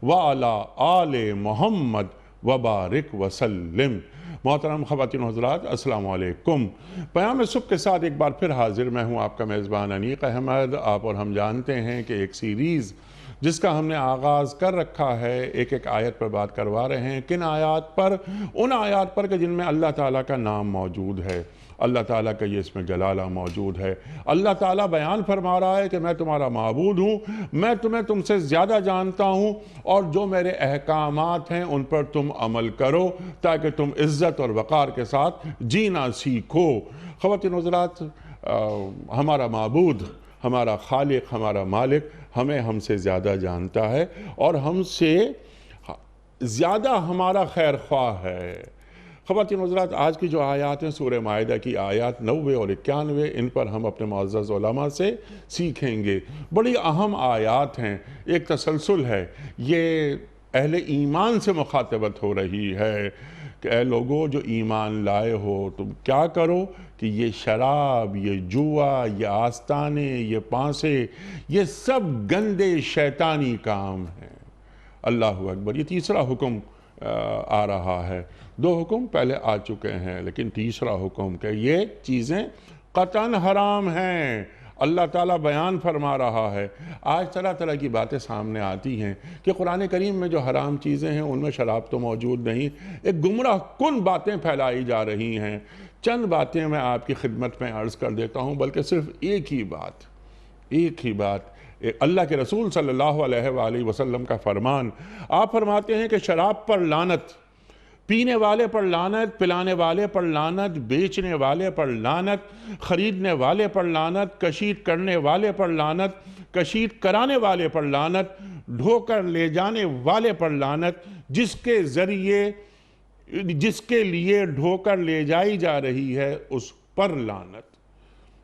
وعلی آل محمد وبارک وسلم۔ محترم خواتین و حضرات، السلام علیکم۔ پیام صبح کے ساتھ ایک بار پھر حاضر میں ہوں، آپ کا میزبان انیق احمد۔ آپ اور ہم جانتے ہیں کہ ایک سیریز جس کا ہم نے آغاز کر رکھا ہے، ایک ایک آیت پر بات کروا رہے ہیں۔ کن آیات پر؟ ان آیات پر کہ جن میں اللہ تعالیٰ کا نام موجود ہے، اللہ تعالیٰ کا یہ اسم جلالہ موجود ہے۔ اللہ تعالیٰ بیان فرما رہا ہے کہ میں تمہارا معبود ہوں، میں تم سے زیادہ جانتا ہوں، اور جو میرے احکامات ہیں ان پر تم عمل کرو تاکہ تم عزت اور وقار کے ساتھ جینا سیکھو۔ خواتین و حضرات، ہمارا معبود، ہمارا خالق، ہمارا مالک ہم سے زیادہ جانتا ہے اور ہم سے زیادہ ہمارا خیر خواہ ہے۔ خواتین و حضرات، آج کی جو آیات ہیں سورہ مائدہ کی آیات 90 اور 91، ان پر ہم اپنے معزز علماء سے سیکھیں گے۔ بڑی اہم آیات ہیں، ایک تسلسل ہے، یہ اہل ایمان سے مخاطبت ہو رہی ہے کہ اے لوگو جو ایمان لائے ہو، تم کیا کرو کہ یہ شراب، یہ جوا، یہ آستانے، یہ پانسے، یہ سب گندے شیطانی کام ہیں۔ اللہ اکبر۔ یہ تیسرا حکم آ رہا ہے۔ 2 حکم پہلے آ چکے ہیں، لیکن تیسرا حکم کہ یہ چیزیں قطعاً حرام ہیں، اللہ تعالیٰ بیان فرما رہا ہے۔ آج طرح طرح کی باتیں سامنے آتی ہیں کہ قرآن کریم میں جو حرام چیزیں ہیں ان میں شراب تو موجود نہیں، ایک گمراہ کن باتیں پھیلائی جا رہی ہیں۔ چند باتیں میں آپ کی خدمت میں عرض کر دیتا ہوں، بلکہ صرف ایک ہی بات۔ اللہ کے رسول صلی اللہ علیہ وآلہ وسلم کا فرمان، آپ فرماتے ہیں کہ شراب پر لعنت، پینے والے پر لعنت، پلانے والے پر لعنت، بیچنے والے پر لعنت، خریدنے والے پر لعنت، کشید کرنے والے پر لعنت، کشید کرانے والے پر لعنت، ڈھو کر لے جانے والے پر لعنت، جس کے لیے ڈھو کر لے جائی جا رہی ہے اس پر لعنت۔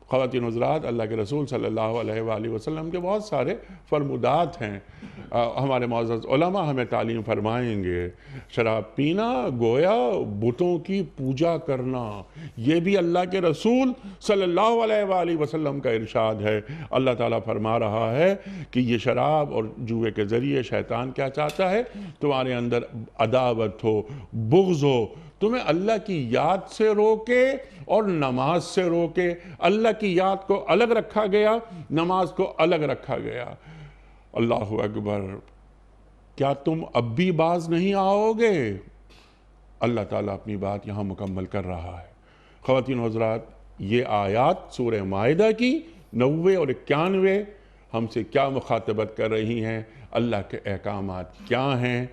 خواتین و حضرات، اللہ کے رسول صلی اللہ علیہ وآلہ وسلم کے بہت سارے فرمودات ہیں۔ ہمارے معزز علماء ہمیں تعلیم فرمائیں گے، شراب پینا گویا بتوں کی پوجا کرنا، یہ بھی اللہ کے رسول صلی اللہ علیہ وآلہ وسلم کا ارشاد ہے۔ اللہ تعالیٰ فرما رہا ہے کہ یہ شراب اور جوئے کے ذریعے شیطان کیا چاہتا ہے؟ تمہارے اندر عداوت ہو، بغض ہو، تمہیں اللہ کی یاد سے روکے اور نماز سے روکے۔ اللہ کی یاد کو الگ رکھا گیا، نماز کو الگ رکھا گیا۔ اللہ اکبر۔ کیا تم اب بھی باز نہیں آؤ گے؟ اللہ تعالیٰ اپنی بات یہاں مکمل کر رہا ہے۔ خواتین و حضرات، یہ آیات سورہ مائدہ کی 90 اور 91 ہم سے کیا مخاطبت کر رہی ہیں، اللہ کے احکامات کیا ہیں،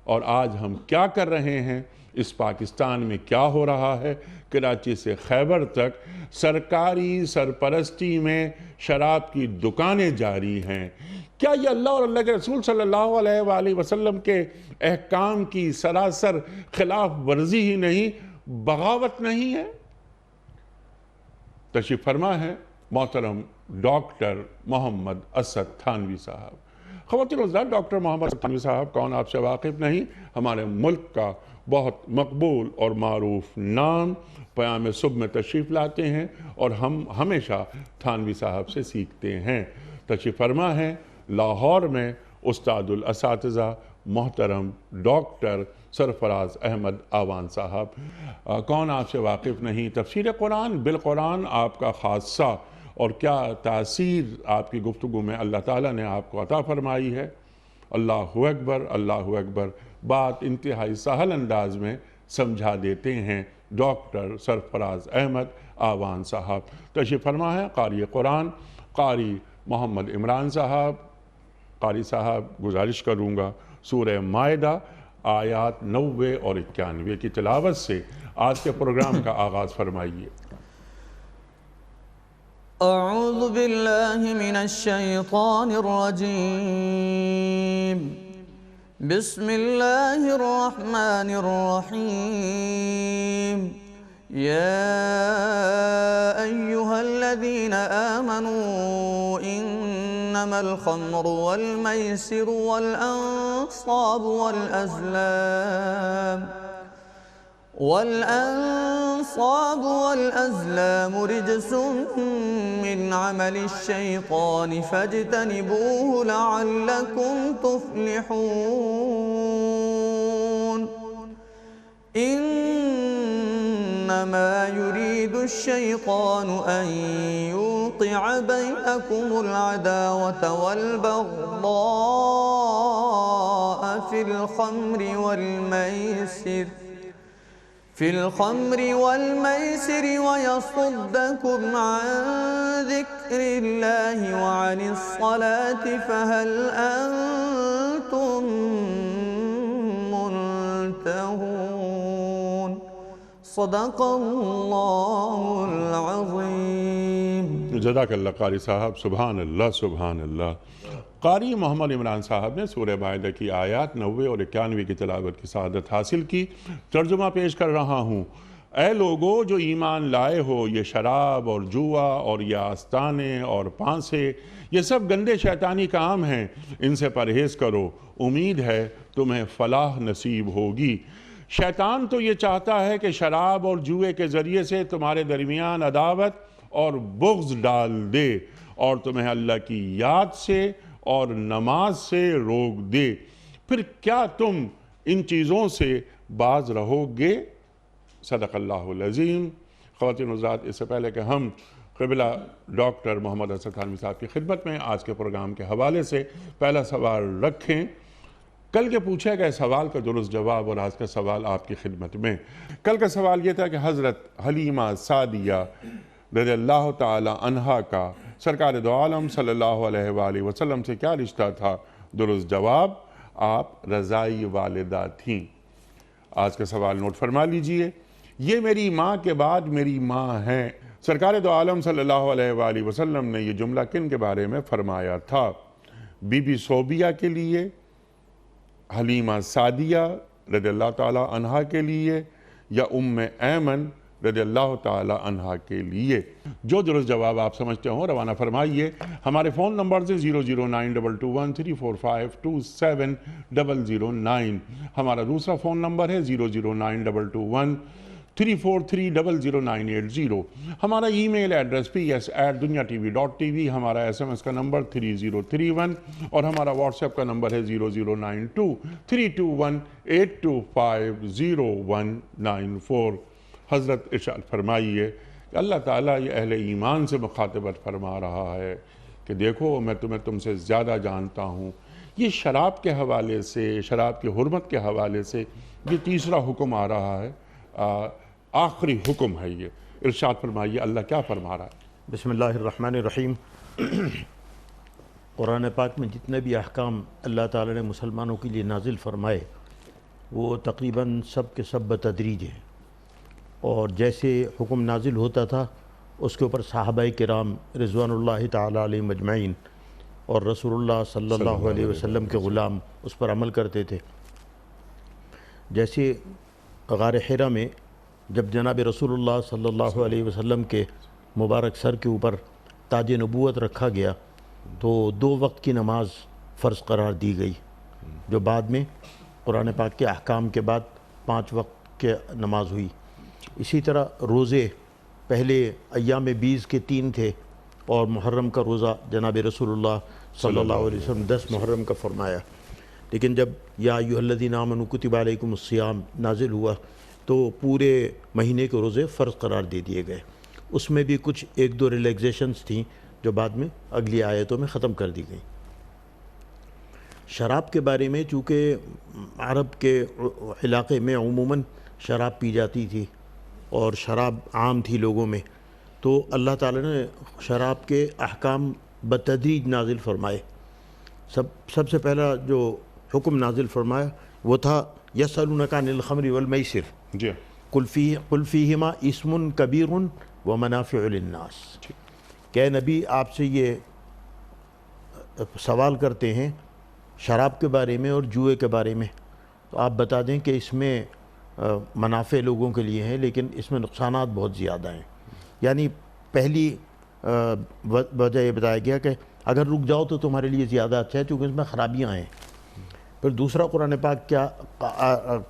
اور آج ہم کیا کر رہے ہیں۔ اس پاکستان میں کیا ہو رہا ہے؟ کراچی سے خیبر تک سرکاری سرپرستی میں شراب کی دکانیں جاری ہیں۔ کیا یہ اللہ اور اللہ کے رسول صلی اللہ علیہ وآلہ وسلم کے احکام کی سراسر خلاف ورزی ہی نہیں، بغاوت نہیں ہے؟ تشریف فرما ہے محترم ڈاکٹر محمد اسد تھانوی صاحب۔ خواتین و حضرات، ڈاکٹر محمد اسد تھانوی صاحب کون آپ سے واقف نہیں، ہمارے ملک کا بہت مقبول اور معروف نام، پیام صبح میں تشریف لاتے ہیں اور ہم ہمیشہ تھانوی صاحب سے سیکھتے ہیں۔ تشریف فرما ہے لاہور میں استاد الاساتذہ محترم ڈاکٹر سرفراز احمد آوان صاحب۔ کون آپ سے واقف نہیں، تفسیر قرآن بالقرآن آپ کا خاصہ، اور کیا تاثیر آپ کی گفتگو میں اللہ تعالیٰ نے آپ کو عطا فرمائی ہے۔ اللہ اکبر، اللہ اکبر۔ بات انتہائی سہل انداز میں سمجھا دیتے ہیں ڈاکٹر سرفراز احمد آوان صاحب۔ تشریف فرما ہے قاری قرآن قاری محمد عمران صاحب۔ قاری صاحب، گزارش کروں گا سورہ مائدہ آیات 90 اور 91 کی تلاوت سے آج کے پروگرام کا آغاز فرمائیے۔ اعوذ باللہ من الشیطان الرجیم، بسم اللہ الرحمن الرحیم۔ یا ایہا الذین آمنوا انما الخمر والمیسر والانصاب والازلام والأنصاب والأزلام رجس من عمل الشيطان فاجتنبوه لعلكم تفلحون إنما يريد الشيطان أن يوقع بينكم العداوة والبغضاء في الخمر والميسر ويصدكم عن ذكر الله وعن الصلاة فهل أنتم منتهون صدق اللہ العظیم۔ جزاک اللہ قاری صاحب، سبحان اللہ سبحان اللہ۔ قاری محمد عمران صاحب نے سورہ مائدہ کی آیات 90 اور 91 کی تلاوت کی سعادت حاصل کی۔ ترجمہ پیش کر رہا ہوں۔ اے لوگو جو ایمان لائے ہو، یہ شراب اور جوا اور یہ آستانے اور پانسے، یہ سب گندے شیطانی کام ہیں، ان سے پرہیز کرو، امید ہے تمہیں فلاح نصیب ہوگی۔ شیطان تو یہ چاہتا ہے کہ شراب اور جوئے کے ذریعے سے تمہارے درمیان عداوت اور بغض ڈال دے اور تمہیں اللہ کی یاد سے اور نماز سے روک دے، پھر کیا تم ان چیزوں سے باز رہو گے؟ صدق اللہ العظیم۔ خواتین و حضرات، اس سے پہلے کہ ہم قبلہ ڈاکٹر محمد اسد تھانوی صاحب کی خدمت میں آج کے پروگرام کے حوالے سے پہلا سوال رکھیں، کل کے پوچھے گئے سوال کا درست جواب اور آج کا سوال آپ کی خدمت میں۔ کل کا سوال یہ تھا کہ حضرت حلیمہ سعدیہ رضی اللہ تعالی عنہا کا سرکار دو عالم صلی اللہ علیہ وآلہ وسلم سے کیا رشتہ تھا؟ درست جواب، آپ رضائی والدہ تھیں۔ آج کا سوال نوٹ فرما لیجئے۔ یہ میری ماں کے بعد میری ماں ہیں۔ سرکار دو عالم صلی اللہ علیہ وآلہ وسلم نے یہ جملہ کن کے بارے میں فرمایا تھا؟ بی بی صوبیہ کے لیے، حلیمہ سعدیہ رضی اللہ تعالی عنہا کے لیے، یا ایمن رضی اللہ تعالی عنہا کے لیے؟ جو درست جواب آپ سمجھتے ہوں روانہ فرمائیے۔ ہمارے فون نمبر سے 0092213452709، ہمارا دوسرا فون نمبر ہے 009221343000980، ہمارا ای میل ایڈریس ps@dunyatv.tv، ہمارا SMS کا نمبر 3031 اور ہمارا واٹس ایپ کا نمبر ہے 00923218250194۔ حضرت ارشاد فرمائیے کہ اللہ تعالیٰ یہ اہل ایمان سے مخاطبت فرما رہا ہے کہ دیکھو میں تم سے زیادہ جانتا ہوں۔ یہ شراب کے حوالے سے، شراب کی حرمت کے حوالے سے یہ تیسرا حکم آ رہا ہے، آخری حکم ہے یہ۔ ارشاد فرمائیے اللہ کیا فرما رہا ہے؟ بسم اللہ الرحمن الرحیم۔ قرآن پاک میں جتنے بھی احکام اللہ تعالیٰ نے مسلمانوں کے لیے نازل فرمائے وہ تقریباً سب کے سب بتدریج ہیں، اور جیسے حکم نازل ہوتا تھا اس کے اوپر صحابہ کرام رضوان اللہ تعالیٰ علیہم اجمعین اور رسول اللہ صلی اللہ علیہ وسلم کے غلام اس پر عمل کرتے تھے۔ جیسے غار حرا میں جب جناب رسول اللہ صلی اللہ علیہ وسلم کے مبارک سر کے اوپر تاج نبوت رکھا گیا تو 2 وقت کی نماز فرض قرار دی گئی، جو بعد میں قرآن پاک کے احکام کے بعد 5 وقت کے نماز ہوئی۔ اسی طرح روزے پہلے ایام 20 کے 3 تھے، اور محرم کا روزہ جناب رسول اللہ صلی اللہ علیہ وسلم 10 محرم کا فرمایا۔ لیکن جب یا ایھا الذین آمنوا کتب علیکم الصیام نازل ہوا تو پورے مہینے کے روزے فرض قرار دے دیے گئے۔ اس میں بھی کچھ 1-2 ریلیکزیشنز تھیں جو بعد میں اگلی آیتوں میں ختم کر دی گئیں۔ شراب کے بارے میں چونکہ عرب کے علاقے میں عموماً شراب پی جاتی تھی اور شراب عام تھی لوگوں میں، تو اللہ تعالیٰ نے شراب کے احکام بتدریج نازل فرمائے۔ سب سے پہلا جو حکم نازل فرمایا وہ تھا یسألونک عن الخمر والمیسر قل فیہما اسم کبیر ومنافع للناس۔ کہ نبی آپ سے یہ سوال کرتے ہیں شراب کے بارے میں اور جوئے کے بارے میں، تو آپ بتا دیں کہ اس میں منافع لوگوں کے لیے ہیں لیکن اس میں نقصانات بہت زیادہ ہیں۔ یعنی پہلی وجہ یہ بتایا گیا کہ اگر رک جاؤ تو تمہارے لیے زیادہ اچھا ہے کیونکہ اس میں خرابیاں ہیں۔ پھر دوسرا قرآن پاک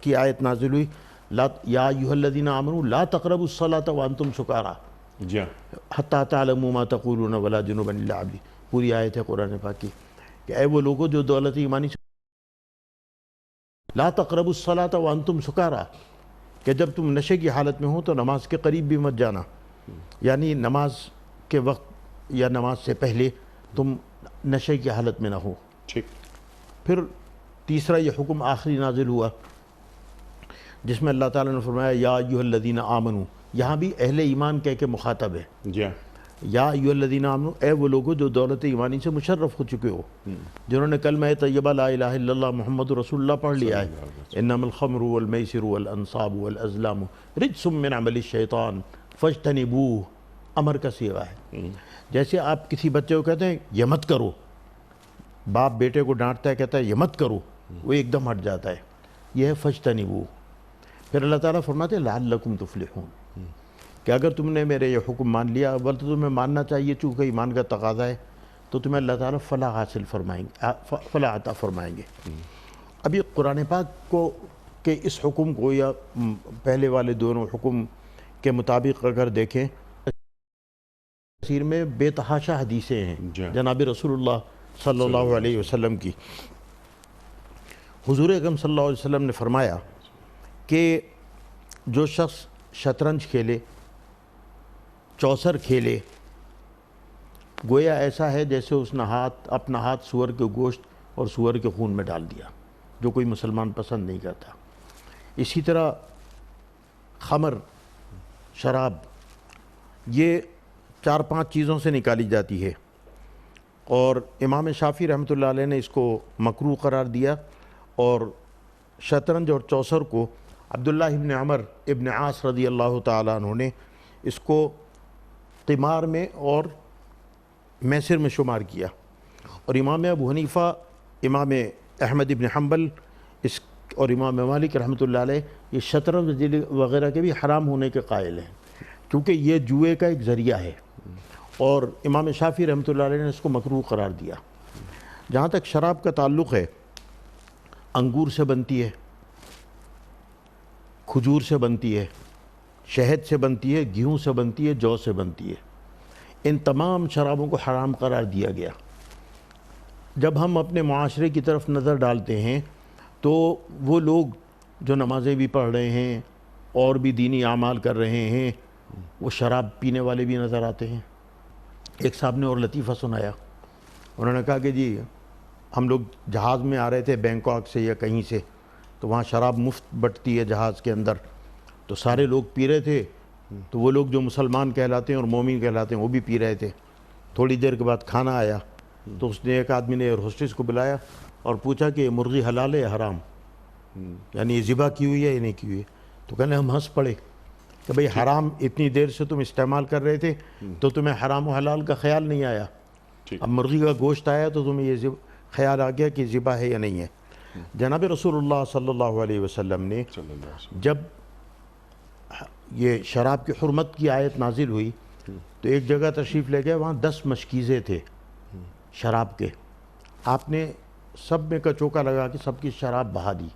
کی آیت نازل ہوئی یا ایھا الذین آمنوا لا تقربوا الصلاۃ وانتم سکارا جی حتی تعلموا ما تقولون ولا جنبا الا عابرین، پوری آیت ہے قرآن پاک کی کہ اے وہ لوگوں جو دولت ایمانی سے لا تقربوا الصلاۃ وانتم سکارا، کہ جب تم نشے کی حالت میں ہو تو نماز کے قریب بھی مت جانا، یعنی نماز کے وقت یا نماز سے پہلے تم نشے کی حالت میں نہ ہو۔ ٹھیک۔ پھر تیسرا یہ حکم آخری نازل ہوا جس میں اللہ تعالیٰ نے فرمایا یا ایھا الذین آمنوا، یہاں بھی اہل ایمان کہہ کے مخاطب ہے، جی یا ایھا الذین آمنوا، اے وہ لوگوں جو دولت ایمانی سے مشرف ہو چکے ہو، جنہوں نے کلمہ طیبہ لا الہ الا اللہ محمد رسول اللہ پڑھ لیا ہے، انما الخمر والمیسر والانصاب والازلام رجس من عمل الشیطان فاجتنبوہ، امر کا صیغہ ہے۔ جیسے آپ کسی بچے کو کہتے ہیں یہ مت کرو، باپ بیٹے کو ڈانٹتا ہے کہتا ہے یہ مت کرو، وہ ایک دم ہٹ جاتا ہے، یہ ہے فاجتنبوہ۔ پھر اللہ تعالیٰ فرماتے ہیں لعلکم تفلحون، کہ اگر تم نے میرے یہ حکم مان لیا، اول تو تمہیں ماننا چاہیے چونکہ ایمان کا تقاضا ہے، تو تمہیں اللہ تعالیٰ فلاح حاصل فرمائیں گے، فلاح عطا فرمائیں گے۔ اب یہ قرآن پاک کو کہ اس حکم کو یا پہلے والے دونوں حکم کے مطابق اگر دیکھیں، تفسیر میں بے تحاشا حدیثیں ہیں جناب رسول اللہ صلی اللہ علیہ وسلم کی۔ حضور اکرم صلی اللہ علیہ وسلم نے فرمایا کہ جو شخص شطرنج کھیلے، چوسر کھیلے، گویا ایسا ہے جیسے اس نے اپنا ہاتھ سور کے گوشت اور سور کے خون میں ڈال دیا، جو کوئی مسلمان پسند نہیں کرتا۔ اسی طرح خمر، شراب، یہ 4-5 چیزوں سے نکالی جاتی ہے، اور امام شافعی رحمۃ اللہ علیہ نے اس کو مکروہ قرار دیا، اور شطرنج اور چوسر کو عبداللہ ابن عمر ابن عاص رضی اللہ تعالیٰ عنہ نے اس کو قمار میں اور میسر میں شمار کیا، اور امام ابو حنیفہ، امام احمد ابن حنبل اور امام مالک رحمۃ اللہ علیہ یہ شطرنج وغیرہ کے بھی حرام ہونے کے قائل ہیں، کیونکہ یہ جوئے کا ایک ذریعہ ہے، اور امام شافعی رحمۃ اللہ علیہ نے اس کو مکروہ قرار دیا۔ جہاں تک شراب کا تعلق ہے، انگور سے بنتی ہے، کھجور سے بنتی ہے، شہد سے بنتی ہے، گیہوں سے بنتی ہے، جو سے بنتی ہے، ان تمام شرابوں کو حرام قرار دیا گیا۔ جب ہم اپنے معاشرے کی طرف نظر ڈالتے ہیں تو وہ لوگ جو نمازیں بھی پڑھ رہے ہیں اور بھی دینی اعمال کر رہے ہیں، وہ شراب پینے والے بھی نظر آتے ہیں۔ ایک صاحب نے اور لطیفہ سنایا، انہوں نے کہا کہ جی ہم لوگ جہاز میں آ رہے تھے بینکاک سے یا کہیں سے، تو وہاں شراب مفت بٹتی ہے جہاز کے اندر، تو سارے لوگ پی رہے تھے، تو وہ لوگ جو مسلمان کہلاتے ہیں اور مومن کہلاتے ہیں وہ بھی پی رہے تھے۔ تھوڑی دیر کے بعد کھانا آیا تو اس نے ایک آدمی نے ایئر ہوسٹس کو بلایا اور پوچھا کہ یہ مرغی حلال ہے یا حرام، یعنی یہ ذبح کی ہوئی ہے یا نہیں کی ہوئی ہے؟ تو کہنے ہم ہنس پڑے کہ بھئی حرام اتنی دیر سے تم استعمال کر رہے تھے تو تمہیں حرام و حلال کا خیال نہیں آیا، اب مرغی کا گوشت آیا تو تمہیں یہ خیال آ گیا کہ ذبح ہے یا نہیں ہے۔ جناب رسول اللہ صلی اللہ علیہ وسلم نے جب یہ شراب کی حرمت کی آیت نازل ہوئی تو ایک جگہ تشریف لے گئے، وہاں 10 مشکیزیں تھے شراب کے، آپ نے سب میں کا چوکا لگا کے سب کی شراب بہا دی۔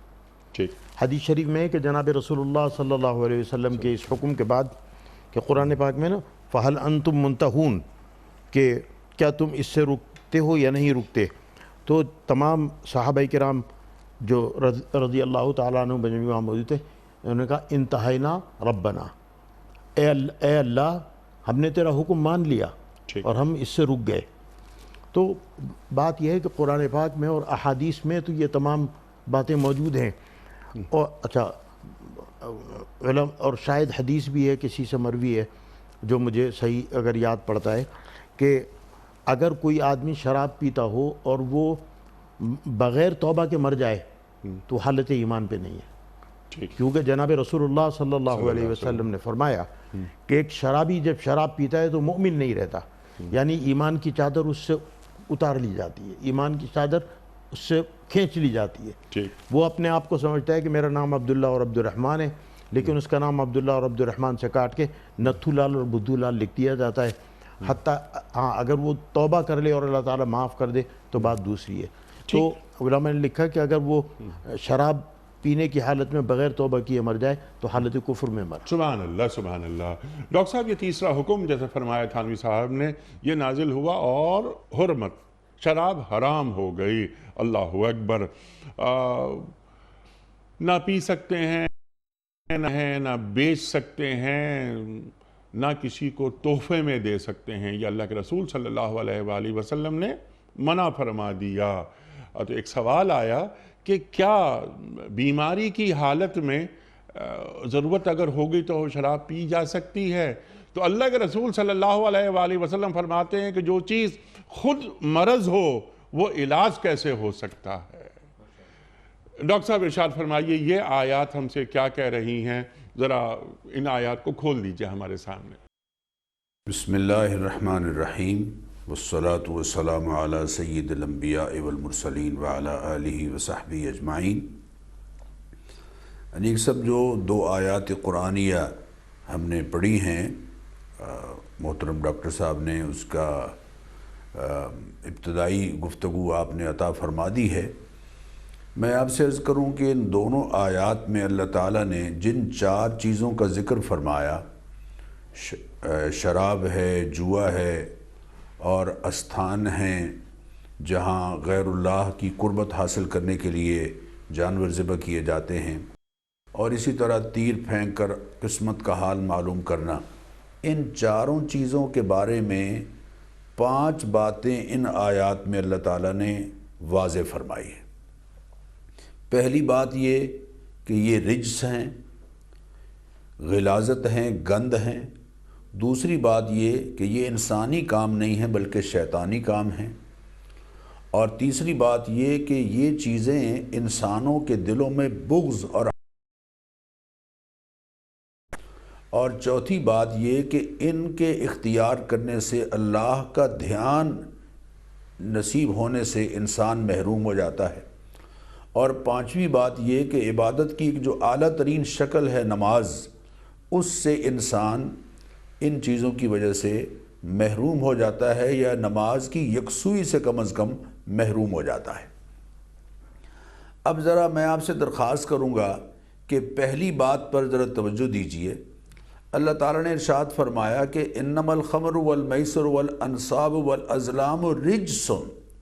حدیث شریف میں ہے کہ جناب رسول اللہ صلی اللہ علیہ وسلم کے اس حکم کے بعد کہ قرآن پاک میں نا فَهَلْ أَنْتُمْ مُنْتَهُونَ، کہ کیا تم اس سے رکتے ہو یا نہیں رکتے، تو تمام صحابہ کرام جو رضی اللہ تعالیٰ عنہ بجمعی وہاں موجود تھے، انہوں نے کہا انتہینا ربنا، اے اللہ ہم نے تیرا حکم مان لیا اور ہم اس سے رک گئے۔ تو بات یہ ہے کہ قرآن پاک میں اور احادیث میں تو یہ تمام باتیں موجود ہیں، اور اچھا علم اور شاید حدیث بھی ہے کسی سے مروی ہے جو مجھے صحیح اگر یاد پڑتا ہے کہ اگر کوئی آدمی شراب پیتا ہو اور وہ بغیر توبہ کے مر جائے تو حالت ایمان پہ نہیں ہے، کیونکہ جناب رسول اللہ صلی اللہ علیہ وسلم نے فرمایا کہ ایک شرابی جب شراب پیتا ہے تو مومن نہیں رہتا، یعنی ایمان کی چادر اس سے اتار لی جاتی ہے، ایمان کی چادر اس سے کھینچ لی جاتی ہے۔ وہ اپنے آپ کو سمجھتا ہے کہ میرا نام عبداللہ اور عبد الرحمن ہے، لیکن اس کا نام عبداللہ اور عبد الرحمن سے کاٹ کے نتھو لال اور بدھو لال لکھ دیا جاتا ہے، حتیٰ ہاں اگر وہ توبہ کر لے اور اللہ تعالیٰ معاف کر دے تو بات دوسری ہے۔ تو علماء نے لکھا کہ اگر وہ شراب پینے کی حالت میں بغیر توبہ کیے مر جائے تو حالت کفر میں مر۔ سبحان اللہ سبحان اللہ۔ ڈاکٹر صاحب یہ تیسرا حکم جیسے فرمایا تھانوی صاحب نے، یہ نازل ہوا اور حرمت، شراب حرام ہو گئی۔ اللہ اکبر۔ نہ پی سکتے ہیں، نہ بیچ سکتے ہیں، نہ کسی کو تحفے میں دے سکتے ہیں، یہ اللہ کے رسول صلی اللہ علیہ وآلہ وسلم نے منع فرما دیا۔ تو ایک سوال آیا کہ کیا بیماری کی حالت میں ضرورت اگر ہوگی تو شراب پی جا سکتی ہے؟ تو اللہ کے رسول صلی اللہ علیہ وآلہ وسلم فرماتے ہیں کہ جو چیز خود مرض ہو وہ علاج کیسے ہو سکتا ہے؟ ڈاکٹر صاحب ارشاد فرمائیے یہ آیات ہم سے کیا کہہ رہی ہیں، ذرا ان آیات کو کھول دیجئے ہمارے سامنے۔ بسم اللہ الرحمن الرحیم والصلاة والسلام علی سید الانبیاء والمرسلین وعلی آلہ وصحبہ اجمعین۔ انیک سب جو دو آیات قرآنیہ ہم نے پڑھی ہیں، محترم ڈاکٹر صاحب نے اس کا ابتدائی گفتگو آپ نے عطا فرما دی ہے۔ میں آپ سے عرض کروں کہ ان دونوں آیات میں اللہ تعالیٰ نے جن چار چیزوں کا ذکر فرمایا، شراب ہے، جوا ہے اور استھان ہیں جہاں غیر اللہ کی قربت حاصل کرنے کے لیے جانور ذبح کیے جاتے ہیں، اور اسی طرح تیر پھینک کر قسمت کا حال معلوم کرنا، ان چاروں چیزوں کے بارے میں 5 باتیں ان آیات میں اللہ تعالیٰ نے واضح فرمائی ہے۔ پہلی بات یہ کہ یہ رجس ہیں، غلاظت ہیں، گند ہیں۔ دوسری بات یہ کہ یہ انسانی کام نہیں ہیں بلکہ شیطانی کام ہیں۔ اور تیسری بات یہ کہ یہ چیزیں انسانوں کے دلوں میں بغض اور چوتھی بات یہ کہ ان کے اختیار کرنے سے اللہ کا دھیان نصیب ہونے سے انسان محروم ہو جاتا ہے۔ اور پانچویں بات یہ کہ عبادت کی جو اعلیٰ ترین شکل ہے نماز، اس سے انسان ان چیزوں کی وجہ سے محروم ہو جاتا ہے، یا نماز کی یکسوئی سے کم از کم محروم ہو جاتا ہے۔ اب ذرا میں آپ سے درخواست کروں گا کہ پہلی بات پر ذرا توجہ دیجئے۔ اللہ تعالیٰ نے ارشاد فرمایا کہ انما الخمر والمیسر والانصاب والازلام رجس،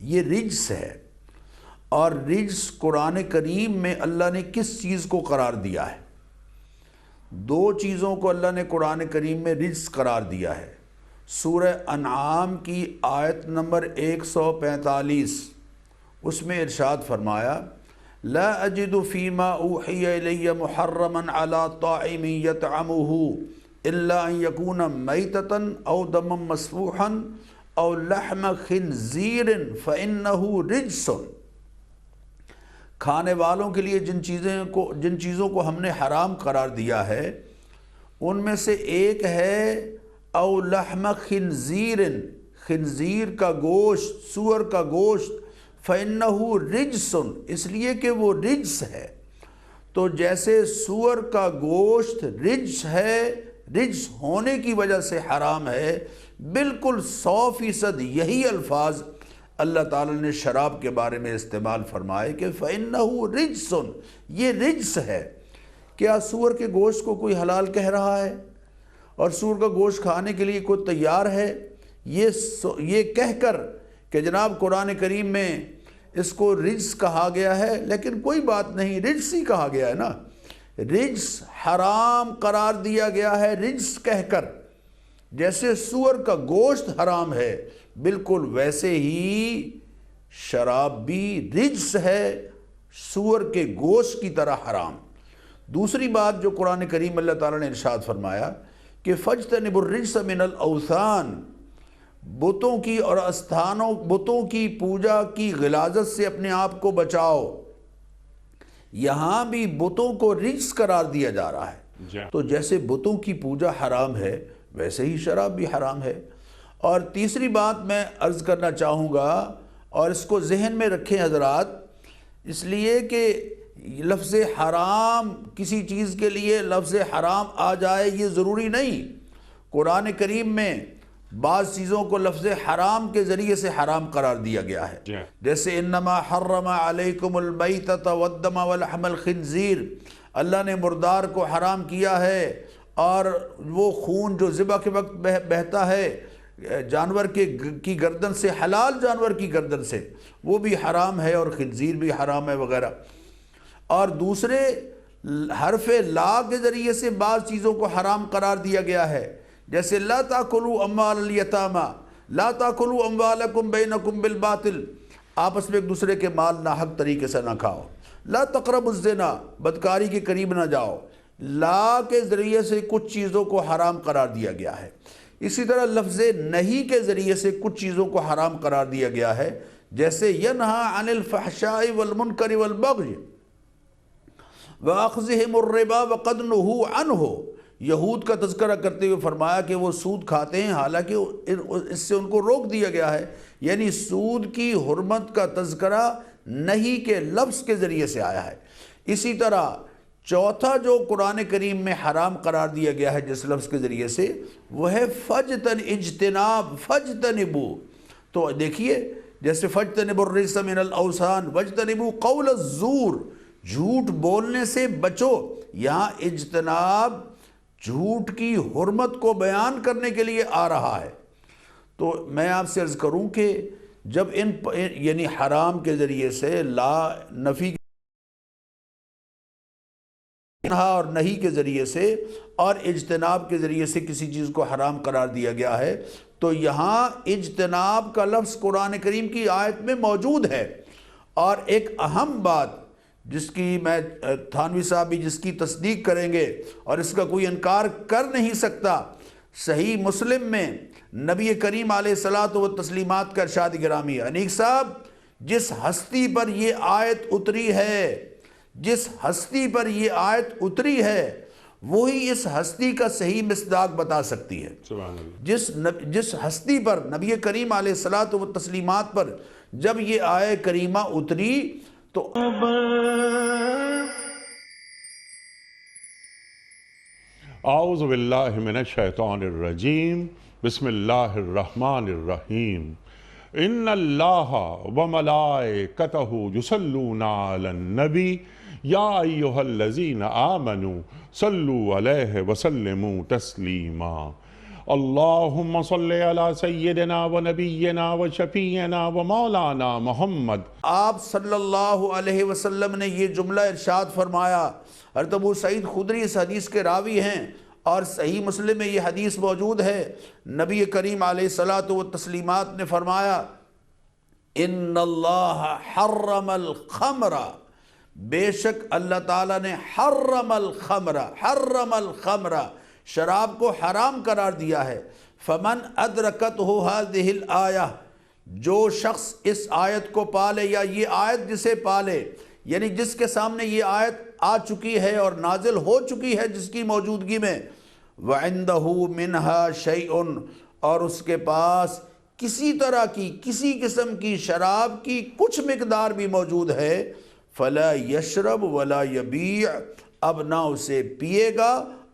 یہ رجس ہے۔ اور رجس قرآن کریم میں اللہ نے کس چیز کو قرار دیا ہے؟ 2 چیزوں کو اللہ نے قرآن کریم میں رجس قرار دیا ہے۔ سورہ انعام کی آیت نمبر 145، اس میں ارشاد فرمایا لا اجد فیما اوحی الی محرما علی طاعم یطعمہ الا ان یکون میتتا او دما مسفوحا او لحم خنزیر فانہ رجس۔ کھانے والوں کے لیے جن چیزوں کو ہم نے حرام قرار دیا ہے، ان میں سے ایک ہے او لحم خنزیر، خنزیر کا گوشت، سور کا گوشت، فَإِنَّهُ رِجْسٌ، اس لیے کہ وہ رجس ہے۔ تو جیسے سور کا گوشت رجس ہے، رجس ہونے کی وجہ سے حرام ہے، بالکل 100% یہی الفاظ اللہ تعالیٰ نے شراب کے بارے میں استعمال فرمائے کہ فَإِنَّهُ رِجْسٌ، یہ رجس ہے۔ کیا سور کے گوشت کو کوئی حلال کہہ رہا ہے اور سور کا گوشت کھانے کے لیے کوئی تیار ہے؟ یہ کہہ کر کہ جناب قرآن کریم میں اس کو رجس کہا گیا ہے، لیکن کوئی بات نہیں، رجس ہی کہا گیا ہے نا، رجس حرام قرار دیا گیا ہے رجس کہہ کر۔ جیسے سور کا گوشت حرام ہے، بالکل ویسے ہی شراب بھی رجس ہے، سور کے گوشت کی طرح حرام۔ دوسری بات جو قرآن کریم اللہ تعالیٰ نے ارشاد فرمایا کہ فَاجْتَنِبُوا الرِّجْسَ مِنَ الْأَوْثَانِ، بتوں کی اور استھانوں، بتوں کی پوجا کی غلاظت سے اپنے آپ کو بچاؤ۔ یہاں بھی بتوں کو رجس قرار دیا جا رہا ہے۔ تو جیسے بتوں کی پوجا حرام ہے، ویسے ہی شراب بھی حرام ہے۔ اور تیسری بات میں عرض کرنا چاہوں گا، اور اس کو ذہن میں رکھیں حضرات، اس لیے کہ لفظ حرام کسی چیز کے لیے لفظ حرام آ جائے یہ ضروری نہیں۔ قرآن کریم میں بعض چیزوں کو لفظ حرام کے ذریعے سے حرام قرار دیا گیا ہے، جی۔ جیسے انما حرم علیکم المیتۃ والدم ولحم الخنزیر، اللہ نے مردار کو حرام کیا ہے، اور وہ خون جو ذبح کے وقت بہتا ہے جانور کی گردن سے، حلال جانور کی گردن سے، وہ بھی حرام ہے، اور خنزیر بھی حرام ہے وغیرہ۔ اور دوسرے حرف لا کے ذریعے سے بعض چیزوں کو حرام قرار دیا گیا ہے، جیسے لا تاکلوا اموال الیتامی، لا تاکلوا اموالکم بینکم بالباطل، آپس میں ایک دوسرے کے مال ناحق طریقے سے نہ کھاؤ، لا تقربوا الزنا، بدکاری کے قریب نہ جاؤ۔ لا کے ذریعے سے کچھ چیزوں کو حرام قرار دیا گیا ہے۔ اسی طرح لفظ نہیں کے ذریعے سے کچھ چیزوں کو حرام قرار دیا گیا ہے، جیسے ینہا عن الفحشاء والمنکر والبغی وَأَخْذِهِمُ الرِّبَا وَقَدْ نُهُوا عَنْهُ، یہود کا تذکرہ کرتے ہوئے فرمایا کہ وہ سود کھاتے ہیں حالانکہ اس سے ان کو روک دیا گیا ہے، یعنی سود کی حرمت کا تذکرہ نہیں کے لفظ کے ذریعے سے آیا ہے۔ اسی طرح چوتھا جو قرآن کریم میں حرام قرار دیا گیا ہے جس لفظ کے ذریعے سے، وہ ہے اجتناب، فجتنبو۔ تو دیکھیے جیسے فجتنبوا الرجس من الاوثان واجتنبوا قول الزور، جھوٹ بولنے سے بچو، یہاں اجتناب جھوٹ کی حرمت کو بیان کرنے کے لیے آ رہا ہے۔ تو میں آپ سے عرض کروں کہ جب یعنی حرام کے ذریعے سے لا نفی اور نہیں کے ذریعے سے اور اجتناب کے ذریعے سے کسی چیز کو حرام قرار دیا گیا ہے، تو یہاں اجتناب کا لفظ قرآن کریم کی آیت میں موجود ہے۔ اور ایک اہم بات جس کی میں تھانوی صاحب بھی جس کی تصدیق کریں گے اور اس کا کوئی انکار کر نہیں سکتا، صحیح مسلم میں نبی کریم علیہ الصلاۃ والتسلیمات کا ارشاد گرامی ہے، انیق صاحب جس ہستی پر یہ آیت اتری ہے، جس ہستی پر یہ آیت اتری ہے وہی اس ہستی کا صحیح مصداق بتا سکتی ہے۔ سبحان اللہ۔ جس ہستی پر نبی کریم علیہ الصلاۃ والتسلیمات پر جب یہ آیہ کریمہ اتری تو اعوذ باللہ من الشیطان الرجیم، بسم اللہ الرحمن الرحیم۔ ان اللہ وملائکتہ یصلون علی النبی یا ایہا الذین آمنوا صلوا علیہ وسلموا تسلیما۔ اللہم صلی علی سیدنا و نبینا و شفیعنا و مولانا محمد۔ آپ صلی اللہ علیہ وسلم نے یہ جملہ ارشاد فرمایا۔ حضرت ابو سعید خدری اس حدیث کے راوی ہیں اور صحیح مسلم میں یہ حدیث موجود ہے۔ نبی کریم علیہ الصلاۃ والتسلیمات نے فرمایا ان اللہ حرم الخمر، بے شک اللہ تعالیٰ نے حرم الخمر، شراب کو حرام قرار دیا ہے۔ فمن ادرکتہ ہذہ الآیہ، جو شخص اس آیت کو پالے یا یہ آیت جسے پالے، یعنی جس کے سامنے یہ آیت آ چکی ہے اور نازل ہو چکی ہے جس کی موجودگی میں، وَعِندَهُ مِنْهَا شَيْءٌ، اور اس کے پاس کسی طرح کی کسی قسم کی شراب کی کچھ مقدار بھی موجود ہے، فَلَا يَشْرَبْ وَلَا يَبِيعْ، اب نہ اسے پیے گا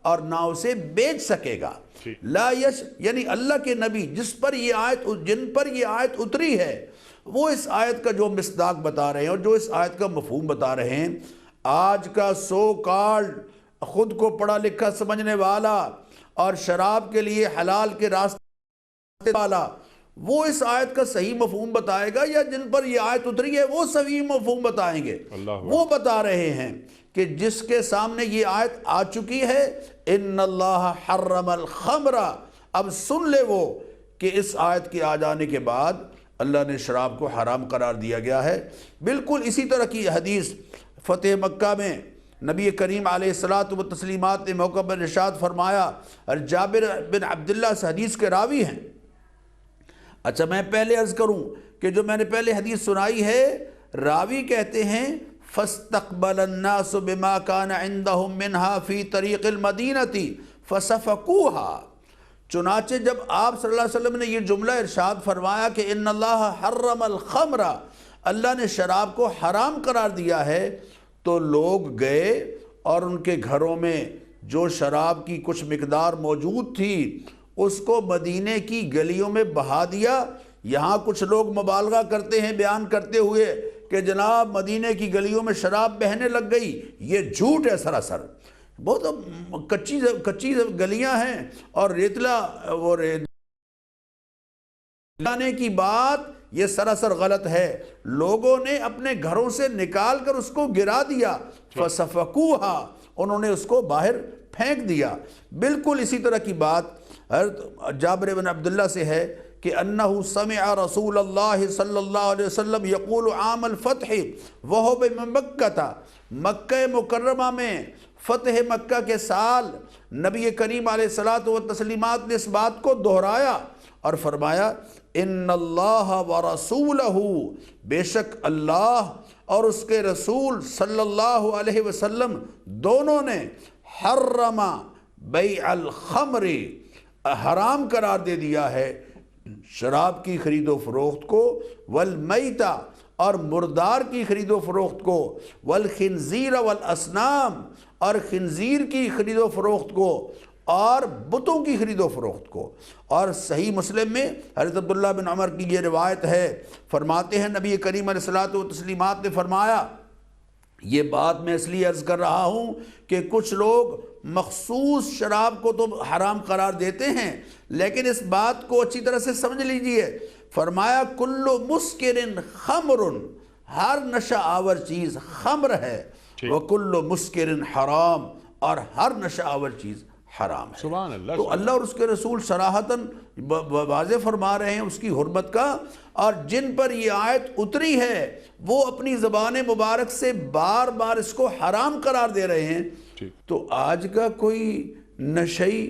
اور نہ اسے بیچ سکے گا۔ لا یش یعنی اللہ کے نبی جن پر یہ آیت اتری ہے وہ اس آیت کا جو مصداق بتا رہے ہیں اور جو اس آیت کا مفہوم بتا رہے ہیں۔ آج کا سو کالڈ خود کو پڑھا لکھا سمجھنے والا اور شراب کے لیے حلال کے راستے والا، وہ اس آیت کا صحیح مفہوم بتائے گا یا جن پر یہ آیت اتری ہے وہ صحیح مفہوم بتائیں گے؟ وہ بتا رہے ہیں کہ جس کے سامنے یہ آیت آ چکی ہے ان اللہ حرم الخمر، اب سن لے وہ کہ اس آیت کے آ جانے کے بعد اللہ نے شراب کو حرام قرار دیا گیا ہے۔ بالکل اسی طرح کی حدیث فتح مکہ میں نبی کریم علیہ الصلاۃ والتسلیمات نے موقع پر ارشاد فرمایا، اور جابر بن عبداللہ اس حدیث کے راوی ہیں۔ اچھا میں پہلے عرض کروں کہ جو میں نے پہلے حدیث سنائی ہے، راوی کہتے ہیں فَاسْتَقْبَلَ النَّاسُ بِمَا كَانَ عِنْدَهُمْ مِنْهَا فِي طَرِيقِ الْمَدِينَةِ فَسَفَقُوهَا، چنانچہ جب آپ صلی اللہ علیہ وسلم نے یہ جملہ ارشاد فرمایا کہ ان اللہ حرم الخمر، اللہ نے شراب کو حرام قرار دیا ہے، تو لوگ گئے اور ان کے گھروں میں جو شراب کی کچھ مقدار موجود تھی اس کو مدینے کی گلیوں میں بہا دیا۔ یہاں کچھ لوگ مبالغہ کرتے ہیں بیان کرتے ہوئے کہ جناب مدینے کی گلیوں میں شراب بہنے لگ گئی، یہ جھوٹ ہے سراسر۔ بہت کچی گلیاں ہیں اور ریتلا وہ لانے کی بات یہ سراسر غلط ہے۔ لوگوں نے اپنے گھروں سے نکال کر اس کو گرا دیا، فَسَفَكُوهَا، انہوں نے اس کو باہر پھینک دیا۔ بالکل اسی طرح کی بات حضرت جابر بن عبداللہ سے ہے کہ انہو سمع رسول اللہ صلی اللہ علیہ وسلم یقول عام الفتح وہو بمکہ تھا، مکہ مکرمہ میں فتح مکہ کے سال نبی کریم علیہ الصلوۃ والتسلیمات نے اس بات کو دہرایا اور فرمایا ان اللہ ورسولہ، بے شک اللہ اور اس کے رسول صلی اللہ علیہ وسلم دونوں نے حرم بیع الخمر، حرام قرار دے دیا ہے شراب کی خرید و فروخت کو، والمیتہ، اور مردار کی خرید و فروخت کو، والخنزیر والاصنام، اور خنزیر کی خرید و فروخت کو، اور بتوں کی خرید و فروخت کو۔ اور صحیح مسلم میں حضرت عبداللہ بن عمر کی یہ روایت ہے، فرماتے ہیں نبی کریم علیہ الصلوۃ والتسلیمات نے فرمایا، یہ بات میں اس لیے عرض کر رہا ہوں کہ کچھ لوگ مخصوص شراب کو تو حرام قرار دیتے ہیں، لیکن اس بات کو اچھی طرح سے سمجھ لیجئے۔ فرمایا کل مسکر خمر، ہر نشہ آور چیز خمر ہے، وکل مسکر حرام، اور ہر نشہ آور چیز حرام ہے۔ سبحان اللہ۔ تو اللہ اور اس کے رسول صراحتاً واضح فرما رہے ہیں اس کی حرمت کا، اور جن پر یہ آیت اتری ہے وہ اپنی زبان مبارک سے بار بار اس کو حرام قرار دے رہے ہیں۔ تو آج کا کوئی نشئی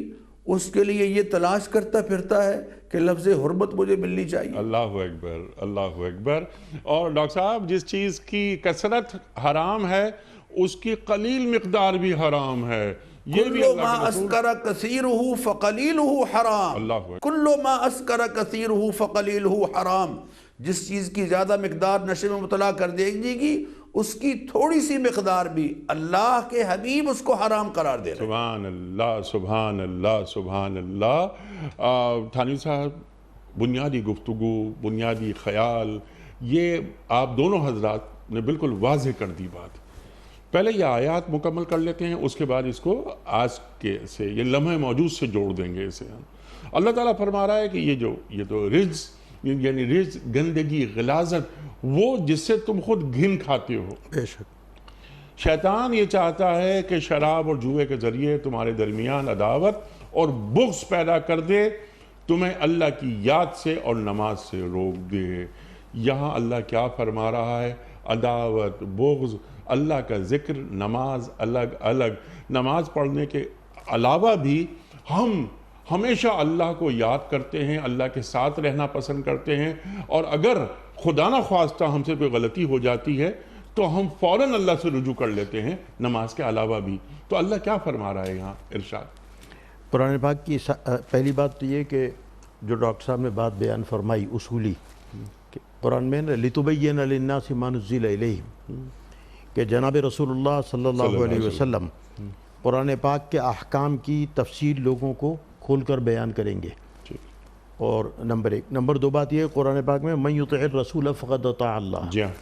اس کے لیے یہ تلاش کرتا پھرتا ہے کہ لفظ حرمت مجھے ملنی چاہیے۔ اللہ اکبر، اللہ اکبر۔ اور ڈاکٹر صاحب جس چیز کی کثرت حرام ہے اس کی قلیل مقدار بھی حرام ہے، یہ بھی کل ما اللہ کے رسول۔ اسکر کثیرہ فقلیلہ حرام، اللہ اکبر۔ کل ما اسکر کثیرہ فقلیلہ حرام، جس چیز کی زیادہ مقدار نشے میں مبتلا کر دے گی اس کی تھوڑی سی مقدار بھی اللہ کے حبیب اس کو حرام قرار دے رہے ہیں۔ سبحان اللہ، سبحان اللہ، سبحان اللہ۔ تھانوی صاحب، بنیادی گفتگو، بنیادی خیال، یہ آپ دونوں حضرات نے بالکل واضح کر دی بات۔ پہلے یہ آیات مکمل کر لیتے ہیں، اس کے بعد اس کو آج کے سے یہ لمحہ موجود سے جوڑ دیں گے اسے ہم۔ اللہ تعالیٰ فرما رہا ہے کہ یہ تو رجس، یعنی رجس، گندگی، غلاظت، وہ جس سے تم خود گھن کھاتے ہو۔ بے شک شیطان یہ چاہتا ہے کہ شراب اور جوئے کے ذریعے تمہارے درمیان عداوت اور بغض پیدا کر دے، تمہیں اللہ کی یاد سے اور نماز سے روک دے۔ یہاں اللہ کیا فرما رہا ہے؟ عداوت، بغض، اللہ کا ذکر، نماز، الگ الگ نماز پڑھنے کے علاوہ بھی ہم ہمیشہ اللہ کو یاد کرتے ہیں، اللہ کے ساتھ رہنا پسند کرتے ہیں، اور اگر خدا نہ خواستہ ہم سے کوئی غلطی ہو جاتی ہے تو ہم فوراً اللہ سے رجوع کر لیتے ہیں نماز کے علاوہ بھی۔ تو اللہ کیا فرما رہا ہے یہاں؟ ارشاد۔ قرآن پاک کی پہلی بات تو یہ کہ جو ڈاکٹر صاحب نے بات بیان فرمائی اصولی، کہ قرآن میں لِتُبَيِّنَ لِلنَّاسِ مَا نُزِّلَ إِلَيْهِمْ، کہ جناب رسول اللہ صلی اللہ علیہ وسلم قرآن پاک کے احکام کی تفصیل لوگوں کو کھول کر بیان کریں گے۔ اور نمبر ایک۔ نمبر دو بات یہ ہے قرآن پاک میں مَن يُطِعِ الرَّسُولَ فَقَدْ أَطَاعَ اللَّهَ، جی ہاں،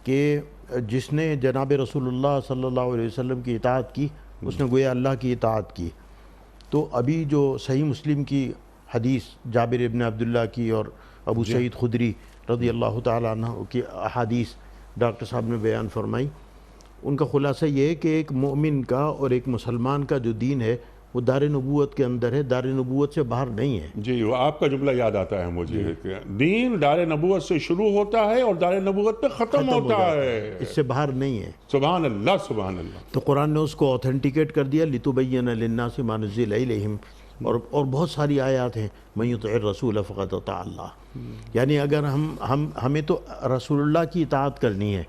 کہ جس نے جناب رسول اللہ صلی اللہ علیہ وسلم کی اطاعت کی اس نے گویا اللہ کی اطاعت کی۔ تو ابھی جو صحیح مسلم کی حدیث جابر ابن عبداللہ کی اور ابو سعید خدری رضی اللہ تعالیٰ عنہ کی احادیث ڈاکٹر صاحب نے بیان فرمائی، ان کا خلاصہ یہ ہے کہ ایک مومن کا اور ایک مسلمان کا جو دین ہے وہ دار نبوت کے اندر ہے، دار نبوت سے باہر نہیں ہے۔ جی، وہ آپ کا جملہ یاد آتا ہے مجھے کہ دین دار نبوت سے شروع ہوتا ہے اور دار نبوت پہ ختم ہوتا ہے، اس سے باہر نہیں ہے۔ سبحان اللہ، سبحان اللہ۔ تو قرآن نے اس کو اوتھینٹیکیٹ کر دیا، لِتُبَيِّنَ لِلنَّاسِ مَا نُزِّلَ إِلَيْهِمْ، اور بہت ساری آیات ہیں مَن يُطِعِ الرَّسُولَ فَقَدْ أَطَاعَ اللَّهَ، یعنی اگر ہمیں تو رسول اللہ کی اطاعت کرنی ہے،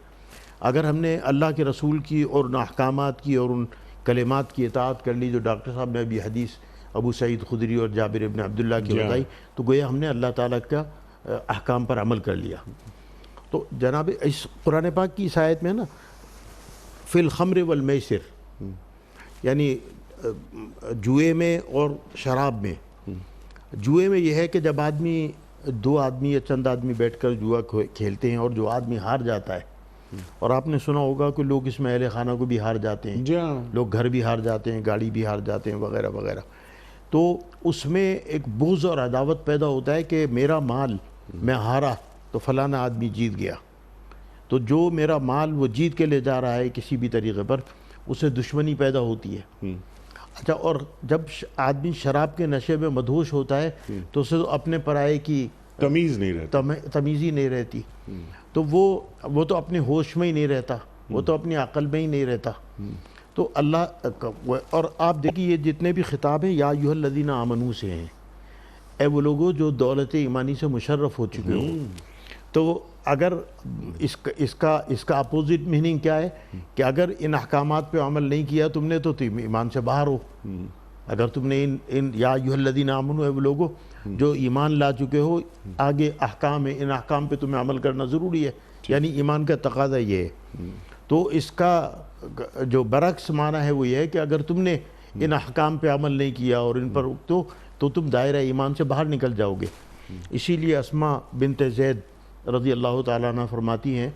اگر ہم نے اللہ کے رسول کی اور ان احکامات کی اور ان کلمات کی اطاعت کر لی جو ڈاکٹر صاحب نے ابھی حدیث ابو سعید خدری اور جابر ابن عبداللہ کی بتائی، تو گویا ہم نے اللہ تعالیٰ کا احکام پر عمل کر لیا۔ تو جناب اس قرآن پاک کی اس آیت میں نا فی الخمر والمیسر، یعنی جوئے میں اور شراب میں جوئے میں یہ ہے کہ جب آدمی دو آدمی یا چند آدمی بیٹھ کر جوا کھیلتے ہیں اور جو آدمی ہار جاتا ہے، اور آپ نے سنا ہوگا کہ لوگ اس میں اہل خانہ کو بھی ہار جاتے ہیں، جی ہاں، لوگ گھر بھی ہار جاتے ہیں، گاڑی بھی ہار جاتے ہیں وغیرہ وغیرہ، تو اس میں ایک بغض اور عداوت پیدا ہوتا ہے کہ میرا مال میں ہارا تو فلانا آدمی جیت گیا، تو جو میرا مال وہ جیت کے لے جا رہا ہے کسی بھی طریقے پر، اسے دشمنی پیدا ہوتی ہے۔ اچھا، اور جب آدمی شراب کے نشے میں مدہوش ہوتا ہے تو اسے اپنے پرائے کی تمیز نہیں رہتی، تمیز ہی نہیں رہتی، تو وہ تو اپنے ہوش میں ہی نہیں رہتا، وہ تو اپنی عقل میں ہی نہیں رہتا۔ تو اللہ، اور آپ دیکھیے یہ جتنے بھی خطاب ہیں یا ایھا الذین آمنوا سے ہیں، اے وہ لوگوں جو دولت ایمانی سے مشرف ہو چکے ہو۔ تو اگر اس کا اپوزٹ میننگ کیا ہے کہ اگر ان احکامات پہ عمل نہیں کیا تم نے تو تم ایمان سے باہر ہو۔ اگر تم نے ان یا ایھا الذین آمنوا، اے وہ لوگوں جو ایمان لا چکے ہو، آگے احکام ہے، ان احکام پہ تمہیں عمل کرنا ضروری ہے، یعنی ایمان کا تقاضا یہ ہے۔ تو اس کا جو برعکس معنی ہے وہ یہ ہے کہ اگر تم نے ان احکام پہ عمل نہیں کیا اور ان پر تو تم دائرہ ایمان سے باہر نکل جاؤ گے۔ اسی لیے اسماء بنت زید رضی اللہ تعالیٰ عنہ فرماتی ہیں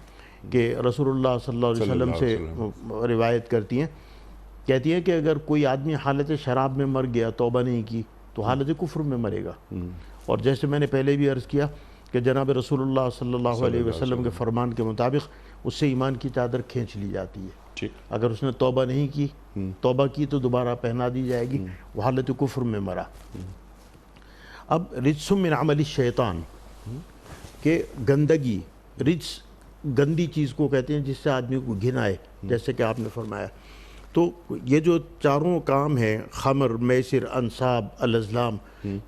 کہ رسول اللہ صلی اللہ علیہ وسلم سے روایت کرتی ہیں، کہتی ہیں کہ اگر کوئی آدمی حالت شراب میں مر گیا، توبہ نہیں کی، تو حالت کفر میں مرے گا۔ اور جیسے میں نے پہلے بھی عرض کیا کہ جناب رسول اللہ صلی اللہ علیہ وسلم کے فرمان کے مطابق اس سے ایمان کی چادر کھینچ لی جاتی ہے۔ اگر اس نے توبہ نہیں کی، توبہ کی تو دوبارہ پہنا دی جائے گی، وہ حالت کفر میں مرا۔ اب رجس من عمل الشیطان، کہ گندگی، رجس گندی چیز کو کہتے ہیں جس سے آدمی کو گھن آئے، جیسے کہ آپ نے فرمایا۔ تو یہ جو چاروں کام ہیں، خمر، میسر، انصاب، الازلام،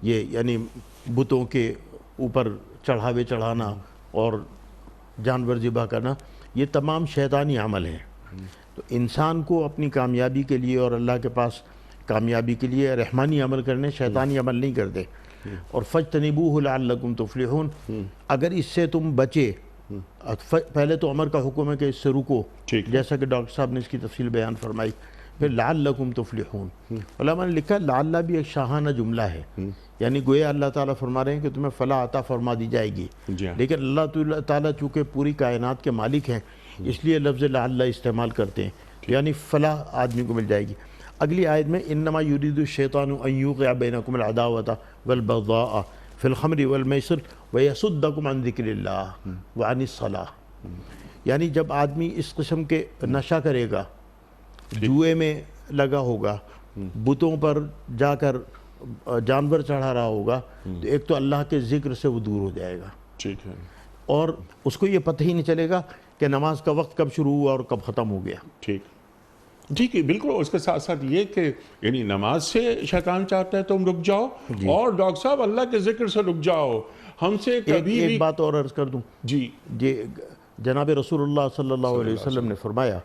یہ یعنی بتوں کے اوپر چڑھاوے چڑھانا اور جانور ذبح کرنا، یہ تمام شیطانی عمل ہیں۔ تو انسان کو اپنی کامیابی کے لیے اور اللہ کے پاس کامیابی کے لیے رحمانی عمل کرنے، شیطانی عمل نہیں کرتے۔ اور فاجتنبوہ لعلکم تفلحون، اگر اس سے تم بچے، پہلے تو امر کا حکم ہے کہ اس سے رکو، جیسا کہ ڈاکٹر صاحب نے اس کی تفصیل بیان فرمائی، پھر لعلکم تفلحون۔ علماء نے لکھا لعل بھی ایک شاہانہ جملہ ہے، یعنی گویا اللہ تعالیٰ فرما رہے ہیں کہ تمہیں فلاح عطا فرما دی جائے گی، لیکن اللہ تعالیٰ چونکہ پوری کائنات کے مالک ہیں اس لیے لفظ لعل استعمال کرتے ہیں، یعنی فلاح آدمی کو مل جائے گی۔ اگلی آیت میں انما یرید الشیطان ان یوقع بینکم العداوۃ والبغضاء فی الخمر والمیسر ویصدکم عن ذکر اللہ وعن الصلاۃ، یعنی جب آدمی اس قسم کے نشہ کرے گا، جوئے میں لگا ہوگا، بتوں پر جا کر جانور چڑھا رہا ہوگا، تو ایک تو اللہ کے ذکر سے وہ دور ہو جائے گا، ٹھیک ہے، اور اس کو یہ پتہ ہی نہیں چلے گا کہ نماز کا وقت کب شروع ہوا اور کب ختم ہو گیا۔ ٹھیک ہے، بالکل۔ اس کے ساتھ ساتھ یہ کہ یعنی نماز سے شیطان چاہتا ہے تم رک جاؤ، اور ڈاکٹر صاحب اللہ کے ذکر سے رک جاؤ۔ ہم سے کبھی ایک بات اور عرض کر دوں، جی، جناب رسول اللہ صلی اللہ علیہ وسلم نے فرمایا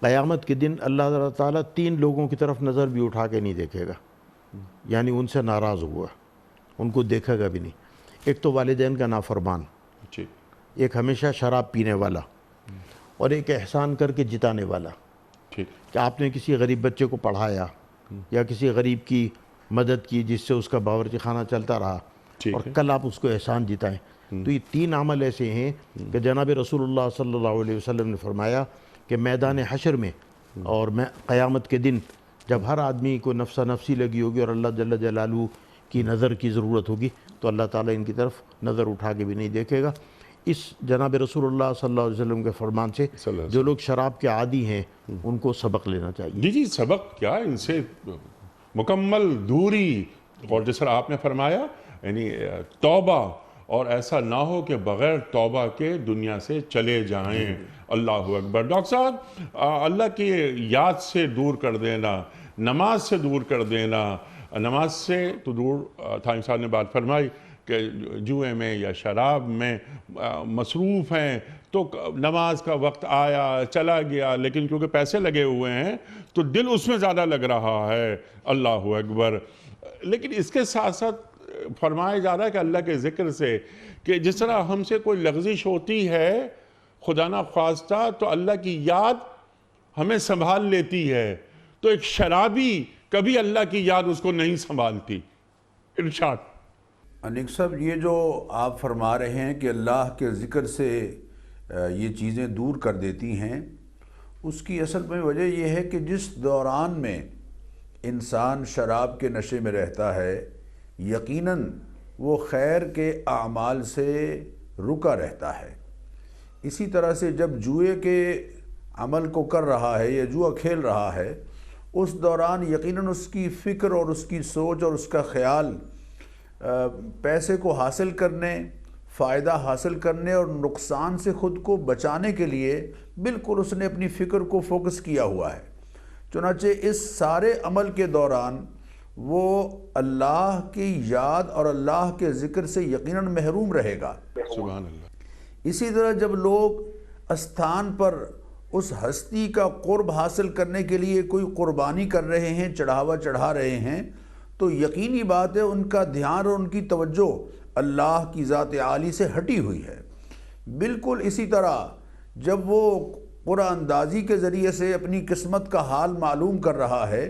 قیامت کے دن اللہ تعالیٰ 3 لوگوں کی طرف نظر بھی اٹھا کے نہیں دیکھے گا، یعنی ان سے ناراض ہوا، ان کو دیکھے گا بھی نہیں۔ ایک تو والدین کا نافرمان، ایک ہمیشہ شراب پینے والا، اور ایک احسان کر کے جتانے والا، کہ آپ نے کسی غریب بچے کو پڑھایا یا کسی غریب کی مدد کی جس سے اس کا باورچی خانہ چلتا رہا، اور کل آپ اس کو احسان جتائیں۔ تو یہ 3 عمل ایسے ہیں کہ جناب رسول اللہ صلی اللہ علیہ وسلم نے فرمایا کہ میدان حشر میں اور قیامت کے دن جب ہر آدمی کو نفسا نفسی لگی ہوگی اور اللہ جل جلالہ کی نظر کی ضرورت ہوگی، تو اللہ تعالیٰ ان کی طرف نظر اٹھا کے بھی نہیں دیکھے گا۔ اس جناب رسول اللہ صلی اللہ علیہ وسلم کے فرمان سے جو لوگ شراب کے عادی ہیں ان کو سبق لینا چاہیے۔ جی سبق کیا، ان سے مکمل دوری، اور جس طرح آپ نے فرمایا یعنی توبہ، اور ایسا نہ ہو کہ بغیر توبہ کے دنیا سے چلے جائیں۔ اللہ اکبر۔ ڈاکٹر صاحب، اللہ کی یاد سے دور کر دینا، نماز سے دور کر دینا، نماز سے تو دور، تھانوی صاحب نے بات فرمائی کہ جوئے میں یا شراب میں مصروف ہیں، تو نماز کا وقت آیا چلا گیا، لیکن کیونکہ پیسے لگے ہوئے ہیں تو دل اس میں زیادہ لگ رہا ہے۔ اللہ اکبر۔ لیکن اس کے ساتھ ساتھ فرمایا جا رہا ہے کہ اللہ کے ذکر سے، کہ جس طرح ہم سے کوئی لغزش ہوتی ہے خدا نہ خواستہ تو اللہ کی یاد ہمیں سنبھال لیتی ہے، تو ایک شرابی کبھی اللہ کی یاد اس کو نہیں سنبھالتی۔ ارشاد۔ انیک صاحب، یہ جو آپ فرما رہے ہیں کہ اللہ کے ذکر سے یہ چیزیں دور کر دیتی ہیں، اس کی اصل میں وجہ یہ ہے کہ جس دوران میں انسان شراب کے نشے میں رہتا ہے، یقیناً وہ خیر کے اعمال سے رکا رہتا ہے۔ اسی طرح سے جب جوئے کے عمل کو کر رہا ہے یا جوا کھیل رہا ہے، اس دوران یقیناً اس کی فکر اور اس کی سوچ اور اس کا خیال پیسے کو حاصل کرنے، فائدہ حاصل کرنے اور نقصان سے خود کو بچانے کے لیے بالکل اس نے اپنی فکر کو فوکس کیا ہوا ہے۔ چنانچہ اس سارے عمل کے دوران وہ اللہ کی یاد اور اللہ کے ذکر سے یقیناً محروم رہے گا۔ سبحان اللہ۔ اسی طرح جب لوگ استھان پر اس ہستی کا قرب حاصل کرنے کے لیے کوئی قربانی کر رہے ہیں، چڑھاوا چڑھا رہے ہیں، تو یقینی بات ہے ان کا دھیان اور ان کی توجہ اللہ کی ذات عالی سے ہٹی ہوئی ہے۔ بالکل اسی طرح جب وہ قرآن اندازی کے ذریعے سے اپنی قسمت کا حال معلوم کر رہا ہے،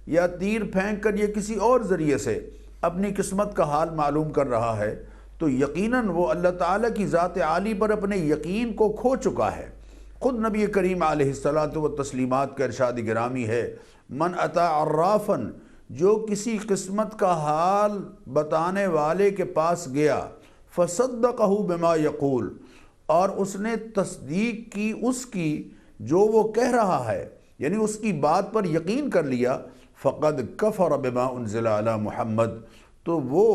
یا تیر پھینک کر یا کسی اور ذریعے سے اپنی قسمت کا حال معلوم کر رہا ہے، تو یقیناً وہ اللہ تعالیٰ کی ذات عالی پر اپنے یقین کو کھو چکا ہے۔ خود نبی کریم علیہ الصلاۃ والتسلیمات کا ارشاد گرامی ہے، من اتی عرافا، جو کسی قسمت کا حال بتانے والے کے پاس گیا، فصدقہ بما یقول، اور اس نے تصدیق کی اس کی جو وہ کہہ رہا ہے، یعنی اس کی بات پر یقین کر لیا، فقد کفر بما انزل علی محمد، تو وہ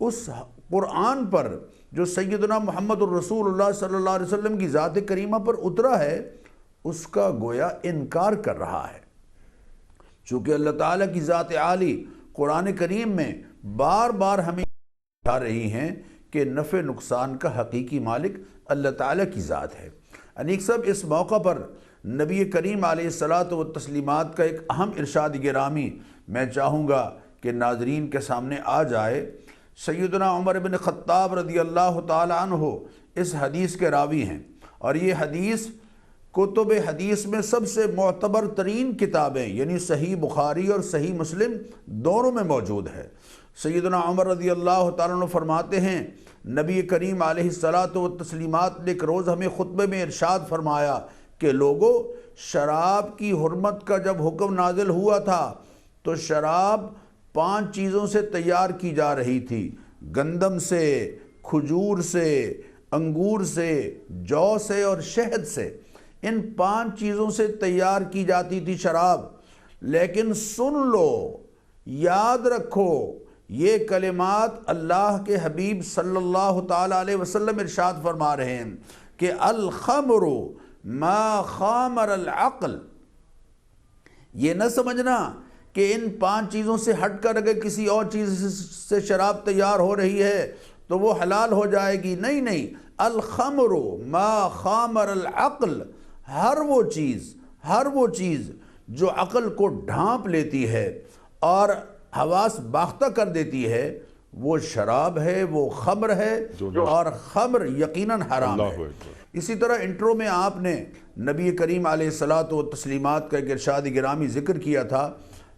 اس قرآن پر جو سیدنا محمد الرسول اللہ صلی اللہ علیہ وسلم کی ذات کریمہ پر اترا ہے، اس کا گویا انکار کر رہا ہے۔ چونکہ اللہ تعالیٰ کی ذات عالی قرآن کریم میں بار بار ہمیں بتا رہی ہیں کہ نفع نقصان کا حقیقی مالک اللہ تعالیٰ کی ذات ہے۔ انیک صاحب، اس موقع پر نبی کریم علیہ الصلاۃ والتسلیمات کا ایک اہم ارشاد گرامی میں چاہوں گا کہ ناظرین کے سامنے آ جائے۔ سیدنا عمر بن خطاب رضی اللہ تعالی عنہ اس حدیث کے راوی ہیں، اور یہ حدیث کتب حدیث میں سب سے معتبر ترین کتابیں یعنی صحیح بخاری اور صحیح مسلم دونوں میں موجود ہے۔ سیدنا عمر رضی اللہ تعالیٰ عنہ فرماتے ہیں، نبی کریم علیہ الصلاۃ والتسلیمات نے ایک روز ہمیں خطبے میں ارشاد فرمایا کہ لوگو، شراب کی حرمت کا جب حکم نازل ہوا تھا تو شراب 5 چیزوں سے تیار کی جا رہی تھی، گندم سے، کھجور سے، انگور سے، جو سے اور شہد سے۔ ان 5 چیزوں سے تیار کی جاتی تھی شراب، لیکن سن لو، یاد رکھو، یہ کلمات اللہ کے حبیب صلی اللہ تعالی علیہ وسلم ارشاد فرما رہے ہیں کہ الخمر ما خامر العقل۔ یہ نہ سمجھنا کہ ان 5 چیزوں سے ہٹ کر اگر کسی اور چیز سے شراب تیار ہو رہی ہے تو وہ حلال ہو جائے گی، نہیں نہیں، الخمر ما خامر العقل، ہر وہ چیز جو عقل کو ڈھانپ لیتی ہے اور حواس باختہ کر دیتی ہے، وہ شراب ہے، وہ خمر ہے، اور خمر یقیناً حرام ہے۔ اسی طرح انٹرو میں آپ نے نبی کریم علیہ الصلاۃ والتسلیمات کا ایک ارشاد گرامی ذکر کیا تھا،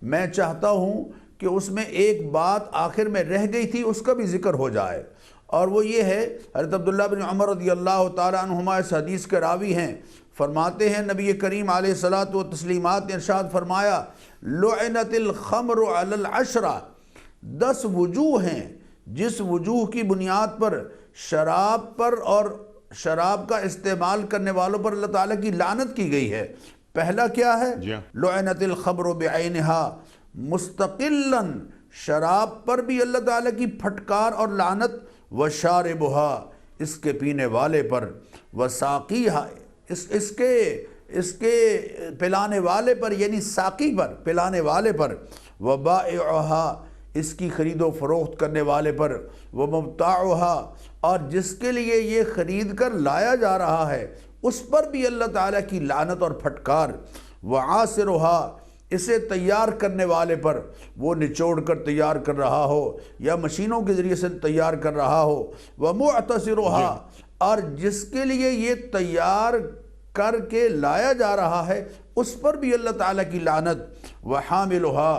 میں چاہتا ہوں کہ اس میں ایک بات آخر میں رہ گئی تھی، اس کا بھی ذکر ہو جائے، اور وہ یہ ہے، حضرت عبداللہ بن عمر رضی اللہ تعالیٰ عنہما اس حدیث کے راوی ہیں، فرماتے ہیں نبی کریم علیہ الصلاۃ والتسلیمات نے ارشاد فرمایا، لعنت الخمر علی العشرہ، 10 وجوہ ہیں جس وجوہ کی بنیاد پر شراب پر اور شراب کا استعمال کرنے والوں پر اللہ تعالیٰ کی لعنت کی گئی ہے۔ پہلا کیا ہے؟ لعنت الخمر بعینہا مستقلا، شراب پر بھی اللہ تعالیٰ کی پھٹکار اور لعنت، وشاربہا، اس کے پینے والے پر، وساقیہا، اس کے پلانے والے پر یعنی ساقی پر، پلانے والے پر، وبائعہا، اس کی خرید و فروخت کرنے والے پر، ومبتاعہا، اور جس کے لیے یہ خرید کر لایا جا رہا ہے اس پر بھی اللہ تعالیٰ کی لعنت اور پھٹکار، وعاصرہا، اسے تیار کرنے والے پر، وہ نچوڑ کر تیار کر رہا ہو یا مشینوں کے ذریعے سے تیار کر رہا ہو، ومعتصرہا، اور جس کے لیے یہ تیار کر کے لایا جا رہا ہے اس پر بھی اللہ تعالیٰ کی لعنت، وحاملہا،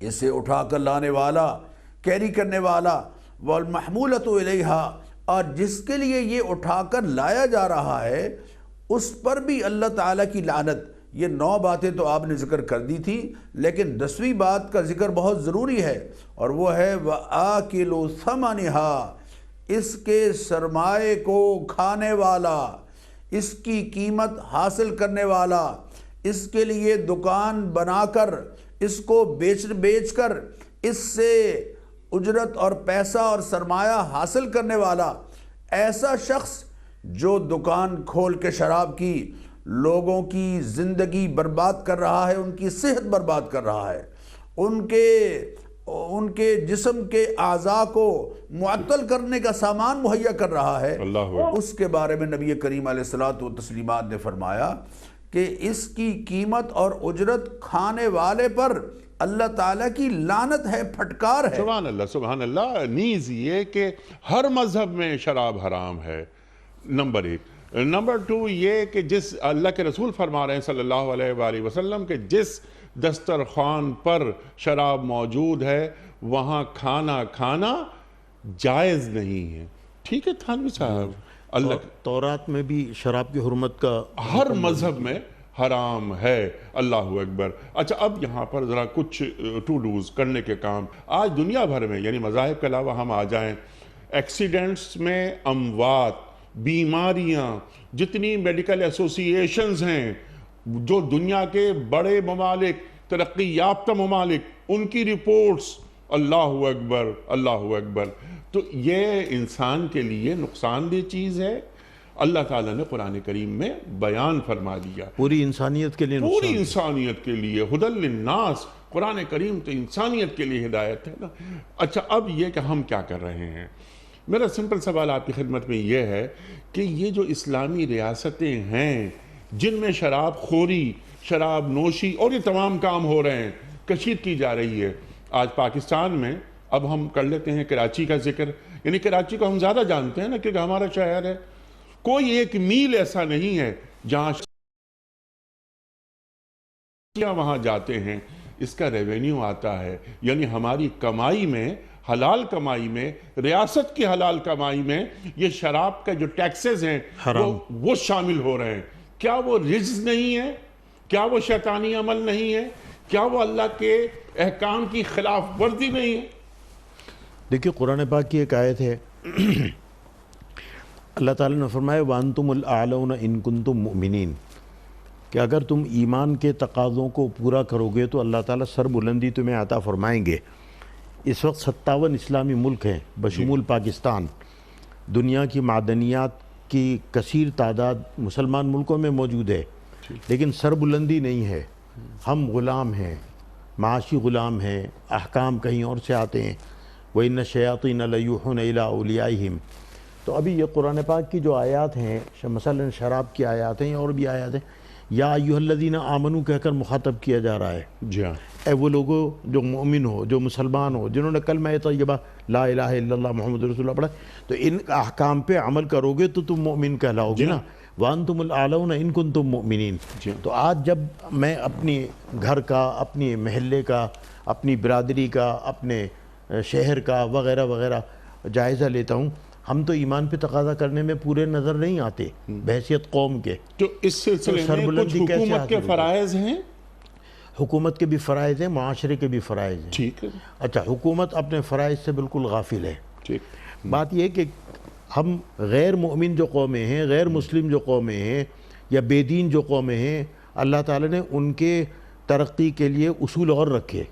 اسے اٹھا کر لانے والا، کیری کرنے والا، والمحمولۃ الیہا، اور جس کے لیے یہ اٹھا کر لایا جا رہا ہے اس پر بھی اللہ تعالیٰ کی لعنت۔ یہ 9 باتیں تو آپ نے ذکر کر دی تھی، لیکن 10ویں بات کا ذکر بہت ضروری ہے، اور وہ ہے وَآكِلُ ثَمَنِهَا، اس کے سرمائے کو کھانے والا، اس کی قیمت حاصل کرنے والا، اس کے لیے دکان بنا کر اس کو بیچ کر اس سے اجرت اور پیسہ اور سرمایہ حاصل کرنے والا، ایسا شخص جو دکان کھول کے شراب کی لوگوں کی زندگی برباد کر رہا ہے، ان کی صحت برباد کر رہا ہے، ان کے جسم کے اعضاء کو معطل کرنے کا سامان مہیا کر رہا ہے، اس کے بارے میں نبی کریم علیہ الصلوۃ والتسلیمات نے فرمایا کہ اس کی قیمت اور اجرت کھانے والے پر اللہ تعالیٰ کی لعنت ہے، پھٹکار ہے۔ سبحان اللہ، سبحان اللہ۔ نیز یہ کہ ہر مذہب میں شراب حرام ہے، نمبر 1۔ نمبر 2 یہ کہ جس اللہ کے رسول فرما رہے ہیں صلی اللہ علیہ وآلہ وسلم کہ جس دسترخوان پر شراب موجود ہے وہاں کھانا جائز نہیں ہے۔ ٹھیک ہے تھانوی صاحب، اللہ تورات میں بھی شراب کی حرمت کا ہر مذہب میں حرام ہے۔ اللہ اکبر۔ اچھا، اب یہاں پر ذرا کچھ ٹو ڈوز کرنے کے کام آج دنیا بھر میں، یعنی مذاہب کے علاوہ ہم آ جائیں، ایکسیڈنٹس میں اموات، بیماریاں، جتنی میڈیکل ایسوسییشنز ہیں جو دنیا کے بڑے ممالک، ترقی یافتہ ممالک، ان کی رپورٹس، اللہ اکبر، اللہ اکبر۔ تو یہ انسان کے لیے نقصان دہ چیز ہے۔ اللہ تعالیٰ نے قرآن کریم میں بیان فرما دیا، پوری انسانیت کے لیے پوری انسانیت کے لیے، ہدی للناس، قرآن کریم تو انسانیت کے لیے ہدایت ہے نا۔ اچھا، اب یہ کہ ہم کیا کر رہے ہیں؟ میرا سمپل سوال آپ کی خدمت میں یہ ہے کہ یہ جو اسلامی ریاستیں ہیں جن میں شراب خوری، شراب نوشی اور یہ تمام کام ہو رہے ہیں، کشید کی جا رہی ہے، آج پاکستان میں، اب ہم کر لیتے ہیں کراچی کا ذکر، یعنی کراچی کو ہم زیادہ جانتے ہیں نا کیونکہ ہمارا شہر ہے، کوئی ایک میل ایسا نہیں ہے جہاں وہاں جاتے ہیں، اس کا ریونیو آتا ہے، یعنی ہماری کمائی میں، حلال کمائی میں، ریاست کی حلال کمائی میں یہ شراب کا جو ٹیکسز ہیں وہ شامل ہو رہے ہیں۔ کیا وہ رجز نہیں ہے؟ کیا وہ شیطانی عمل نہیں ہے؟ کیا وہ اللہ کے احکام کی خلاف ورزی نہیں ہے؟ دیکھیے قرآن پاک کی ایک آیت ہے، اللہ تعالیٰ نے فرمایا وَأَنْتُمُ الْأَعْلَوْنَ إِن كُنتُم مُؤْمِنِينَ، کہ اگر تم ایمان کے تقاضوں کو پورا کرو گے تو اللہ تعالیٰ سر بلندی تمہیں عطا فرمائیں گے۔ اس وقت 57 اسلامی ملک ہیں بشمول پاکستان، دنیا کی معدنیات کی کثیر تعداد مسلمان ملکوں میں موجود ہے، لیکن سر بلندی نہیں ہے، ہم غلام ہیں، معاشی غلام ہیں، احکام کہیں اور سے آتے ہیں، وَإِنَّ الشَّيَاطِينَ لَيُوحُونَ إِلَىٰ أَوْلِيَائِهِمْ۔ تو ابھی یہ قرآن پاک کی جو آیات ہیں، مثلا شراب کی آیات ہیں اور بھی آیات ہیں، یا ایھا الذین آمنوا کہہ کر مخاطب کیا جا رہا ہے، جی ہاں، اے وہ لوگوں جو مومن ہو، جو مسلمان ہو، جنہوں نے کلمہ طیبہ لا الہ الا اللہ محمد رسول اللہ پڑھا، تو ان احکام پہ عمل کرو گے تو تم مومن کہلاؤ گے نا، وَأَنْتُمُ الْأَعْلَوْنَ إِن كُنتُم مُؤْمِنِينَ۔ تو آج جب میں اپنی گھر کا، اپنی محلے کا، اپنی برادری کا، اپنے شہر کا وغیرہ وغیرہ جائزہ لیتا ہوں، ہم تو ایمان پہ تقاضا کرنے میں پورے نظر نہیں آتے بحیثیت قوم کے۔ تو اس سلسلے میں کچھ حکومت کے فرائض ہیں، حکومت کے بھی فرائض ہیں، معاشرے کے بھی فرائض ہیں۔ ٹھیک ہے، اچھا، حکومت اپنے فرائض سے بالکل غافل ہے۔ ٹھیک، بات یہ کہ ہم غیر مؤمن جو قومیں ہیں، غیر مسلم جو قومیں ہیں، یا بے دین جو قومیں ہیں، اللہ تعالیٰ نے ان کے ترقی کے لیے اصول اور رکھے،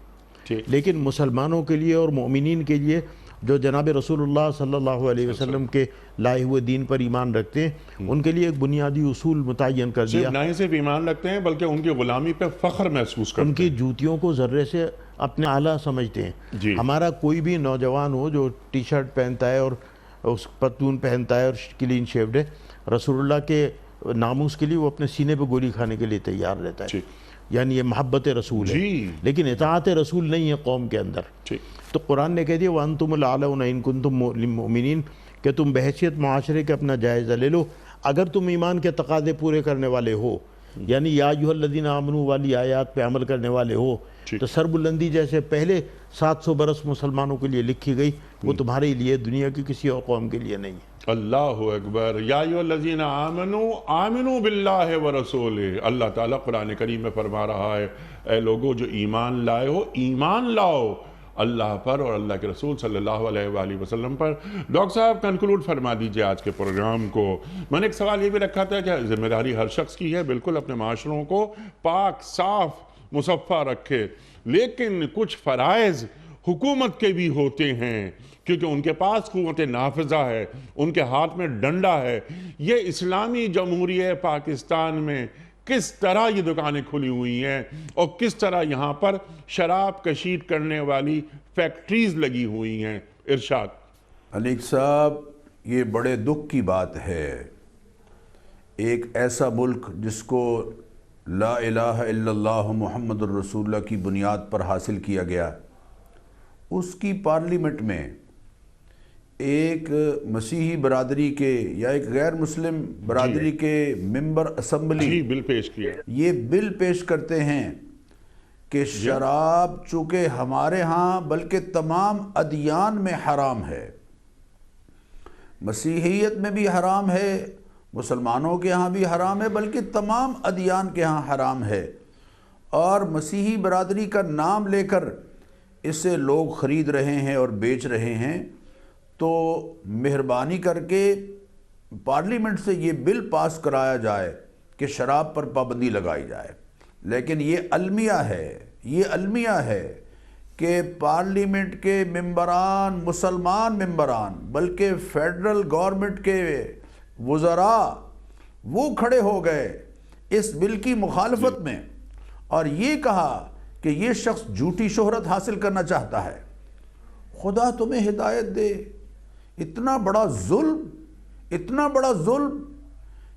لیکن مسلمانوں کے لیے اور مومنین کے لیے جو جناب رسول اللہ صلی اللہ علیہ وسلم کے لائے ہوئے دین پر ایمان رکھتے ہیں، ان کے لیے ایک بنیادی اصول متعین کر دیا۔ نہ ہی صرف ایمان رکھتے ہیں بلکہ ان کی غلامی پہ فخر محسوس کرتے ہیں، ان کی جوتیوں کو ذرے سے اپنے اعلیٰ سمجھتے ہیں۔ ہمارا کوئی بھی نوجوان ہو جو ٹی شرٹ پہنتا ہے اور اس پتلون پہنتا ہے اور کلین شیوڈ ہے، رسول اللہ کے ناموس کے لیے وہ اپنے سینے پہ گولی کھانے کے لیے تیار رہتا ہے، یعنی یہ محبت رسول ہے، لیکن اطاعت رسول نہیں ہے قوم کے اندر۔ تو قرآن نے کہہ دیا وَأَنْتُمُ الْأَعْلَوْنَ إِن كُنتُم مُؤْمِنِينَ، کہ تم بحیثیت معاشرے کے اپنا جائزہ لے لو اگر تم ایمان کے تقاضے پورے کرنے والے ہو، یعنی یا ایھا الذین آمنوا والی آیات پہ عمل کرنے والے ہو، تو سر بلندی جیسے پہلے 700 برس مسلمانوں کے لیے لکھی گئی وہ تمہارے لیے، دنیا کی کسی اور قوم کے لیے نہیں ہے۔ اللہ اکبر، یا ایھا الذین آمنوا آمنوا باللہ ورسولہ، اللہ تعالیٰ قرآن کریم میں فرما رہا ہے اے لوگو جو ایمان لائے ہو، ایمان لاؤ اللہ پر اور اللہ کے رسول صلی اللہ علیہ وآلہ وسلم پر۔ ڈاکٹر صاحب کنکلوڈ فرما دیجئے آج کے پروگرام کو۔ میں نے ایک سوال یہ بھی رکھا تھا کہ ذمہ داری ہر شخص کی ہے، بالکل اپنے معاشروں کو پاک صاف مصفہ رکھے، لیکن کچھ فرائض حکومت کے بھی ہوتے ہیں، کیونکہ ان کے پاس قوت نافذہ ہے، ان کے ہاتھ میں ڈنڈا ہے۔ یہ اسلامی جمہوریہ پاکستان میں کس طرح یہ دکانیں کھلی ہوئی ہیں اور کس طرح یہاں پر شراب کشید کرنے والی فیکٹریز لگی ہوئی ہیں؟ ارشاد۔ انیک صاحب، یہ بڑے دکھ کی بات ہے، ایک ایسا ملک جس کو لا الہ الا اللہ محمد الرسول اللہ کی بنیاد پر حاصل کیا گیا، اس کی پارلیمنٹ میں ایک مسیحی برادری کے یا ایک غیر مسلم برادری کے ممبر اسمبلی بل پیش کیا، یہ بل پیش کرتے ہیں کہ شراب چونکہ ہمارے ہاں بلکہ تمام ادیان میں حرام ہے، مسیحیت میں بھی حرام ہے، مسلمانوں کے ہاں بھی حرام ہے، بلکہ تمام ادیان کے ہاں حرام ہے، اور مسیحی برادری کا نام لے کر اسے لوگ خرید رہے ہیں اور بیچ رہے ہیں۔ تو مہربانی کر کے پارلیمنٹ سے یہ بل پاس کرایا جائے کہ شراب پر پابندی لگائی جائے، لیکن یہ المیہ ہے کہ پارلیمنٹ کے ممبران، مسلمان ممبران، بلکہ فیڈرل گورنمنٹ کے وزراء وہ کھڑے ہو گئے اس بل کی مخالفت میں اور یہ کہا کہ یہ شخص جھوٹی شہرت حاصل کرنا چاہتا ہے۔ خدا تمہیں ہدایت دے، اتنا بڑا ظلم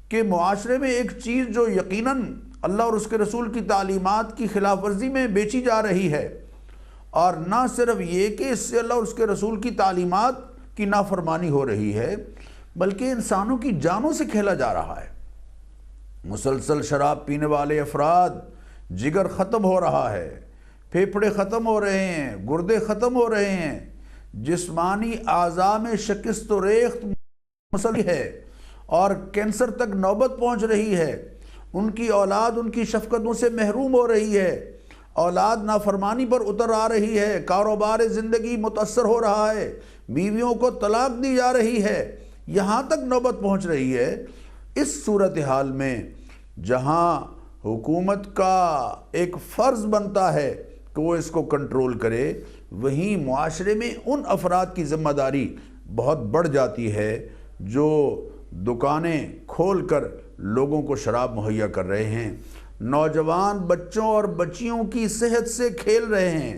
کہ معاشرے میں ایک چیز جو یقیناً اللہ اور اس کے رسول کی تعلیمات کی خلاف ورزی میں بیچی جا رہی ہے، اور نہ صرف یہ کہ اس سے اللہ اور اس کے رسول کی تعلیمات کی نافرمانی ہو رہی ہے، بلکہ انسانوں کی جانوں سے کھیلا جا رہا ہے۔ مسلسل شراب پینے والے افراد جگر ختم ہو رہا ہے، پھیپھڑے ختم ہو رہے ہیں، گردے ختم ہو رہے ہیں، جسمانی اعضاء میں شکست و ریخت مسلسل ہے اور کینسر تک نوبت پہنچ رہی ہے، ان کی اولاد ان کی شفقتوں سے محروم ہو رہی ہے، اولاد نافرمانی پر اتر آ رہی ہے، کاروبار زندگی متاثر ہو رہا ہے، بیویوں کو طلاق دی جا رہی ہے، یہاں تک نوبت پہنچ رہی ہے۔ اس صورتحال میں جہاں حکومت کا ایک فرض بنتا ہے کہ وہ اس کو کنٹرول کرے، وہیں معاشرے میں ان افراد کی ذمہ داری بہت بڑھ جاتی ہے جو دکانیں کھول کر لوگوں کو شراب مہیا کر رہے ہیں، نوجوان بچوں اور بچیوں کی صحت سے کھیل رہے ہیں،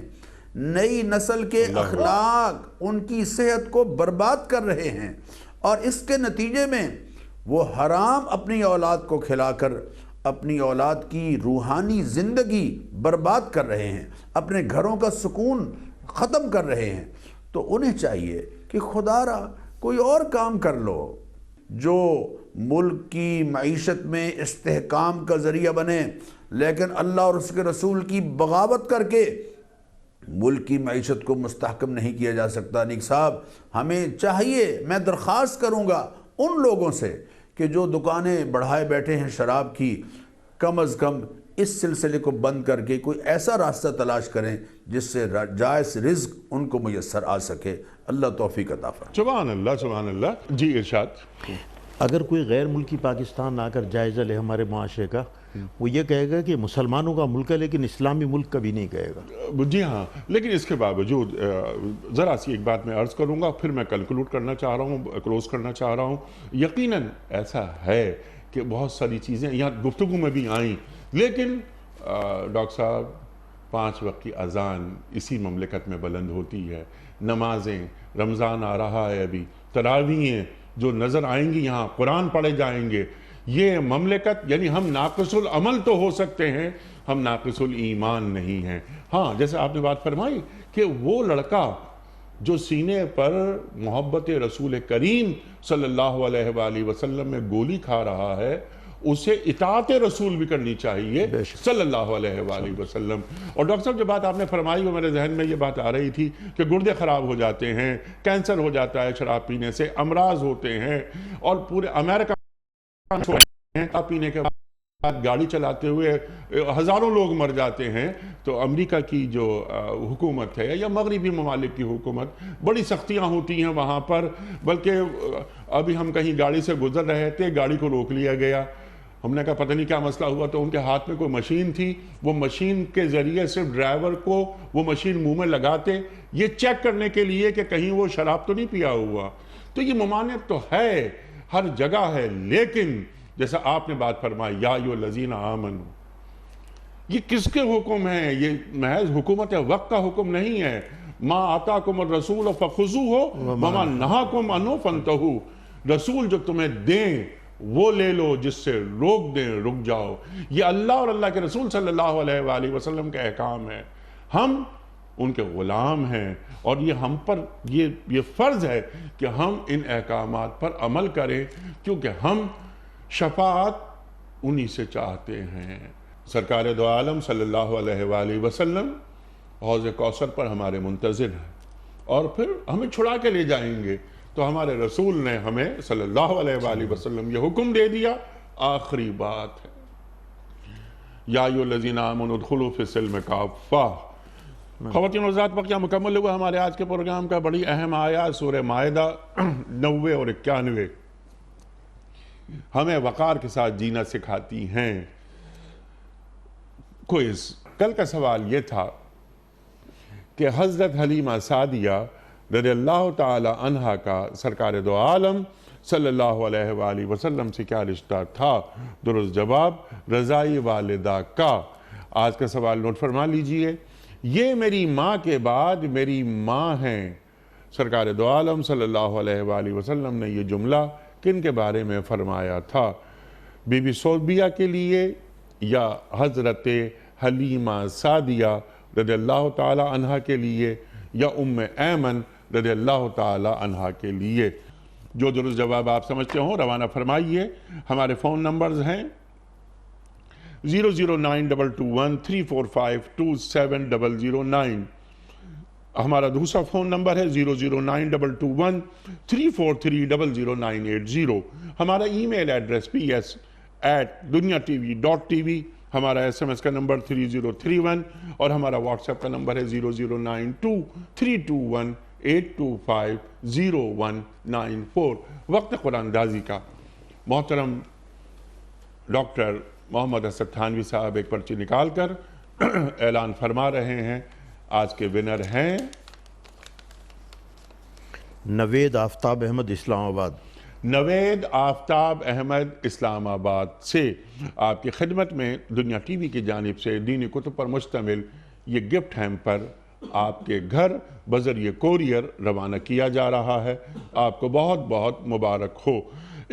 نئی نسل کے اخلاق ان کی صحت کو برباد کر رہے ہیں، اور اس کے نتیجے میں وہ حرام اپنی اولاد کو کھلا کر اپنی اولاد کی روحانی زندگی برباد کر رہے ہیں، اپنے گھروں کا سکون ختم کر رہے ہیں۔ تو انہیں چاہیے کہ خدا را کوئی اور کام کر لو جو ملک کی معیشت میں استحکام کا ذریعہ بنے، لیکن اللہ اور اس کے رسول کی بغاوت کر کے ملک کی معیشت کو مستحکم نہیں کیا جا سکتا۔ نیک صاحب، ہمیں چاہیے، میں درخواست کروں گا ان لوگوں سے کہ جو دکانیں بڑھائے بیٹھے ہیں شراب کی، کم از کم اس سلسلے کو بند کر کے کوئی ایسا راستہ تلاش کریں جس سے جائز رزق ان کو میسر آ سکے۔ اللہ توفیق عطا فرمائے۔ سبحان اللہ، سبحان اللہ۔ جی ارشاد۔ اگر کوئی غیر ملکی پاکستان آ کر جائزہ لے ہمارے معاشرے کا، وہ یہ کہے گا کہ مسلمانوں کا ملک ہے لیکن اسلامی ملک کبھی نہیں کہے گا۔ جی ہاں، لیکن اس کے باوجود ذرا سی ایک بات میں عرض کروں گا، پھر میں کنکلوڈ کرنا چاہ رہا ہوں، کلوز کرنا چاہ رہا ہوں۔ یقیناً ایسا ہے کہ بہت ساری چیزیں یہاں گفتگو میں بھی آئیں، لیکن ڈاکٹر صاحب 5 وقت کی اذان اسی مملکت میں بلند ہوتی ہے، نمازیں، رمضان آ رہا ہے، ابھی تراویحیں جو نظر آئیں گی، یہاں قرآن پڑھے جائیں گے۔ یہ مملکت، یعنی ہم ناقص العمل تو ہو سکتے ہیں، ہم ناقص الایمان نہیں ہیں۔ ہاں، جیسے آپ نے بات فرمائی کہ وہ لڑکا جو سینے پر محبت رسول کریم صلی اللہ علیہ وآلہ وسلم میں گولی کھا رہا ہے، اسے اطاعت رسول بھی کرنی چاہیے صلی اللہ علیہ وآلہ وسلم۔ اور ڈاکٹر صاحب جو بات آپ نے فرمائی وہ میرے ذہن میں یہ بات آ رہی تھی کہ گردے خراب ہو جاتے ہیں، کینسر ہو جاتا ہے شراب پینے سے، امراض ہوتے ہیں، اور پورے امریکہ شراب پینے کے بعد گاڑی چلاتے ہوئے ہزاروں لوگ مر جاتے ہیں۔ تو امریکہ کی جو حکومت ہے یا مغربی ممالک کی حکومت، بڑی سختیاں ہوتی ہیں وہاں پر، بلکہ ابھی ہم کہیں گاڑی سے گزر رہے تھے، گاڑی کو روک لیا گیا، ہم نے کہا پتہ نہیں کیا مسئلہ ہوا، تو ان کے ہاتھ میں کوئی مشین تھی، وہ مشین کے ذریعے صرف ڈرائیور کو وہ مشین منہ میں لگاتے یہ چیک کرنے کے لیے کہ کہیں وہ شراب تو نہیں پیا ہوا۔ تو یہ ممانعت تو ہے، ہر جگہ ہے، لیکن جیسا آپ نے بات فرمائی یا ایھا الذین آمنوا، یہ کس کے حکم ہیں؟ یہ محض حکومت وقت کا حکم نہیں ہے۔ ما آتاکم الرسول فخذوہ وما نہاکم عنہ فانتہوا، رسول جو تمہیں دیں وہ لے لو، جس سے روک دیں رک جاؤ۔ یہ اللہ اور اللہ کے رسول صلی اللہ علیہ وآلہ وسلم کا احکام ہے، ہم ان کے غلام ہیں، اور یہ ہم پر یہ فرض ہے کہ ہم ان احکامات پر عمل کریں، کیونکہ ہم شفاعت انہی سے چاہتے ہیں۔ سرکار دو عالم صلی اللہ علیہ وآلہ وسلم حوض کوثر پر ہمارے منتظر ہیں، اور پھر ہمیں چھڑا کے لے جائیں گے۔ تو ہمارے رسول نے ہمیں صلی اللہ علیہ وآلہ وسلم یہ حکم دے دیا، آخری بات ہے یا ایھا الذین آمنوا ادخلوا فی السلم کافہ۔ خواتین و حضرات، وقت مکمل ہوا ہمارے آج کے پروگرام کا۔ بڑی اہم آیات سورہ مائدہ 90 اور 91 ہمیں وقار کے ساتھ جینا سکھاتی ہیں۔ کوئز، کل کا سوال یہ تھا کہ حضرت حلیمہ سعدیہ رضی اللہ تعالی عنہا کا سرکار دو عالم صلی اللہ علیہ وآلہ وسلم سے کیا رشتہ تھا؟ درست جواب رضائی والدہ کا۔ آج کا سوال نوٹ فرما لیجئے، یہ میری ماں کے بعد میری ماں ہیں۔ سرکار دو عالم صلی اللہ علیہ وآلہ وسلم نے یہ جملہ کن کے بارے میں فرمایا تھا؟ بی بی صوبیہ کے لیے یا حضرت حلیمہ سعدیہ رضی اللہ تعالی عنہا کے لیے یا ام ایمن رضی اللہ تعالی عنہا کے لیے؟ جو درست جواب آپ سمجھتے ہوں روانہ فرمائیے۔ ہمارے فون نمبرز ہیں 0092213452709، ہمارا دوسرا فون نمبر ہے 009221343000980، ہمارا ای میل ایڈریس ps@duniatv.tv، ہمارا SMS کا نمبر 3031، اور ہمارا واٹس ایپ کا نمبر ہے 009232182509194۔ وقت قرآن اندازی کا محترم ڈاکٹر محمد اسد تھانوی صاحب ایک پرچی نکال کر اعلان فرما رہے ہیں۔ آج کے ونر ہیں نوید آفتاب احمد اسلام آباد۔ نوید آفتاب احمد اسلام آباد سے آپ کی خدمت میں دنیا ٹی وی کی جانب سے دینی کتب پر مشتمل یہ گفٹ ہیمپر آپ کے گھر بذریعہ کوریئر روانہ کیا جا رہا ہے۔ آپ کو بہت بہت مبارک ہو۔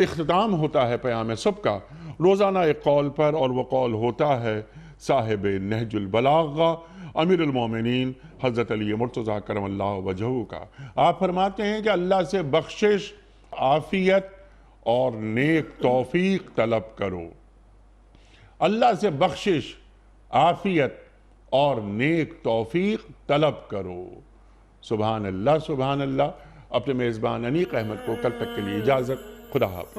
اختتام ہوتا ہے پیام صبح کا روزانہ ایک قول پر، اور وہ قول ہوتا ہے صاحب نہج البلاغہ امیر المومنین حضرت علی مرتضیٰ کرم اللہ وجہہ کا۔ آپ فرماتے ہیں کہ اللہ سے بخشش، عافیت اور نیک توفیق طلب کرو۔ اللہ سے بخشش، عافیت اور نیک توفیق طلب کرو۔ سبحان اللہ سبحان اللہ۔ اپنے میزبان انیق احمد کو کل تک کے لیے اجازت، خدا حافظ۔